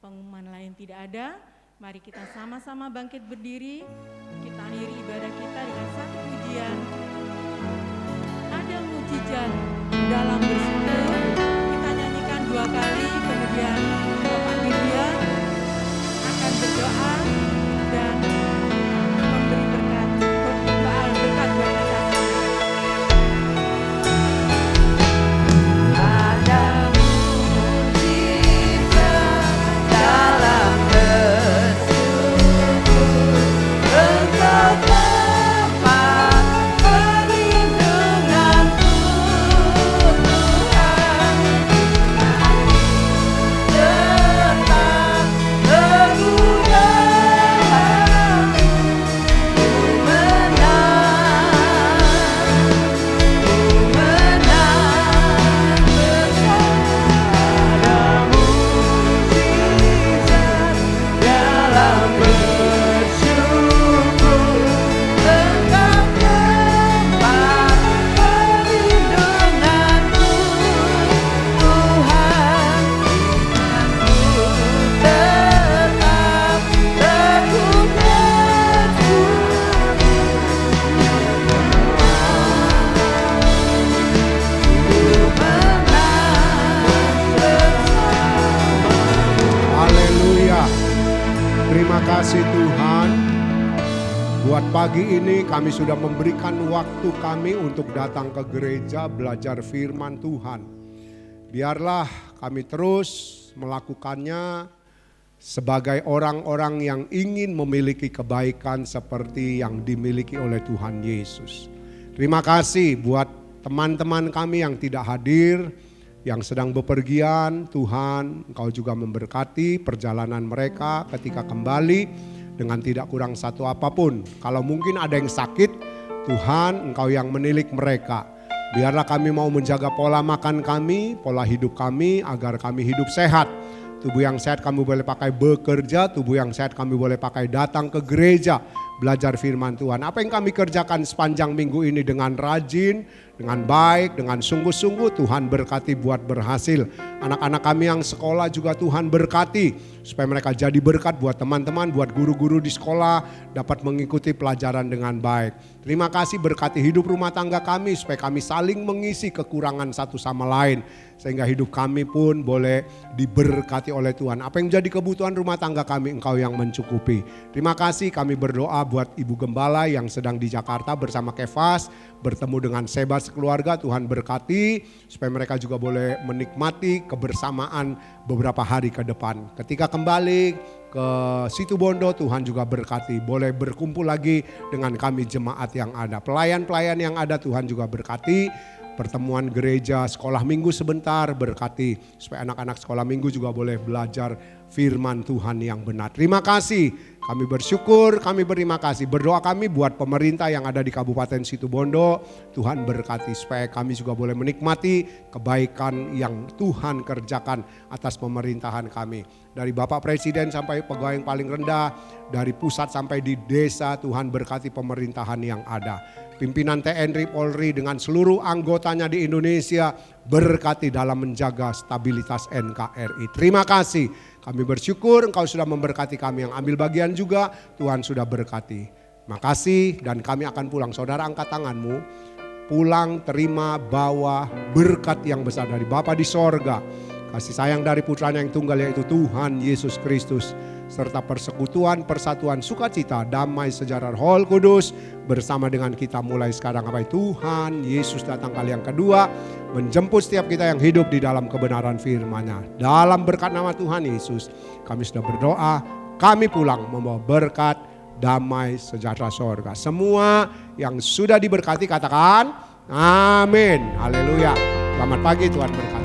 Pengumuman lain tidak ada, mari kita sama-sama bangkit berdiri, kita akhiri ibadah kita dengan satu pujian. Ada mujizat dalam bersyukur, kita nyanyikan 2 kali. buat pagi ini kami sudah memberikan waktu kami untuk datang ke gereja belajar firman Tuhan. Biarlah kami terus melakukannya sebagai orang-orang yang ingin memiliki kebaikan seperti yang dimiliki oleh Tuhan Yesus. Terima kasih buat teman-teman kami yang tidak hadir, yang sedang bepergian. Tuhan, Engkau juga memberkati perjalanan mereka ketika kembali dengan tidak kurang satu apapun. Kalau mungkin ada yang sakit, Tuhan Engkau yang menilik mereka. Biarlah kami mau menjaga pola makan kami, pola hidup kami agar kami hidup sehat. Tubuh yang sehat kami boleh pakai bekerja, tubuh yang sehat kami boleh pakai datang ke gereja, belajar firman Tuhan. Apa yang kami kerjakan sepanjang minggu ini dengan rajin, dengan baik, dengan sungguh-sungguh, Tuhan berkati buat berhasil. Anak-anak kami yang sekolah juga Tuhan berkati supaya mereka jadi berkat buat teman-teman, buat guru-guru di sekolah dapat mengikuti pelajaran dengan baik. Terima kasih, berkati hidup rumah tangga kami supaya kami saling mengisi kekurangan satu sama lain, sehingga hidup kami pun boleh diberkati oleh Tuhan. Apa yang menjadi kebutuhan rumah tangga kami, Engkau yang mencukupi. Terima kasih, kami berdoa buat Ibu Gembala yang sedang di Jakarta bersama Kefas, bertemu dengan Seba sekeluarga. Tuhan berkati supaya mereka juga boleh menikmati kebersamaan beberapa hari ke depan. Ketika kembali ke Situbondo, Tuhan juga berkati, boleh berkumpul lagi dengan kami jemaat yang ada. Pelayan-pelayan yang ada Tuhan juga berkati. Pertemuan gereja sekolah minggu sebentar berkati supaya anak-anak sekolah minggu juga boleh belajar firman Tuhan yang benar. Terima kasih, kami bersyukur, kami berterima kasih. Berdoa kami buat pemerintah yang ada di Kabupaten Situbondo, Tuhan berkati supaya kami juga boleh menikmati kebaikan yang Tuhan kerjakan atas pemerintahan kami. Dari Bapak Presiden sampai pegawai yang paling rendah, dari pusat sampai di desa, Tuhan berkati pemerintahan yang ada. Pimpinan TNI Polri dengan seluruh anggotanya di Indonesia berkati dalam menjaga stabilitas NKRI. Terima kasih, kami bersyukur Engkau sudah memberkati kami, yang ambil bagian juga Tuhan sudah berkati. Makasih, dan kami akan pulang. Saudara, angkat tanganmu, pulang terima bawa berkat yang besar dari Bapa di sorga, kasih sayang dari putranya yang tunggal yaitu Tuhan Yesus Kristus, serta persekutuan, persatuan, sukacita, damai, sejahtera Roh Kudus bersama dengan kita mulai sekarang sampai Tuhan Yesus datang kali yang kedua, menjemput setiap kita yang hidup di dalam kebenaran firman-Nya. Dalam berkat nama Tuhan Yesus, kami sudah berdoa, kami pulang membawa berkat, damai, sejahtera sorga. Semua yang sudah diberkati katakan amin. Haleluya. Selamat pagi, Tuhan berkati.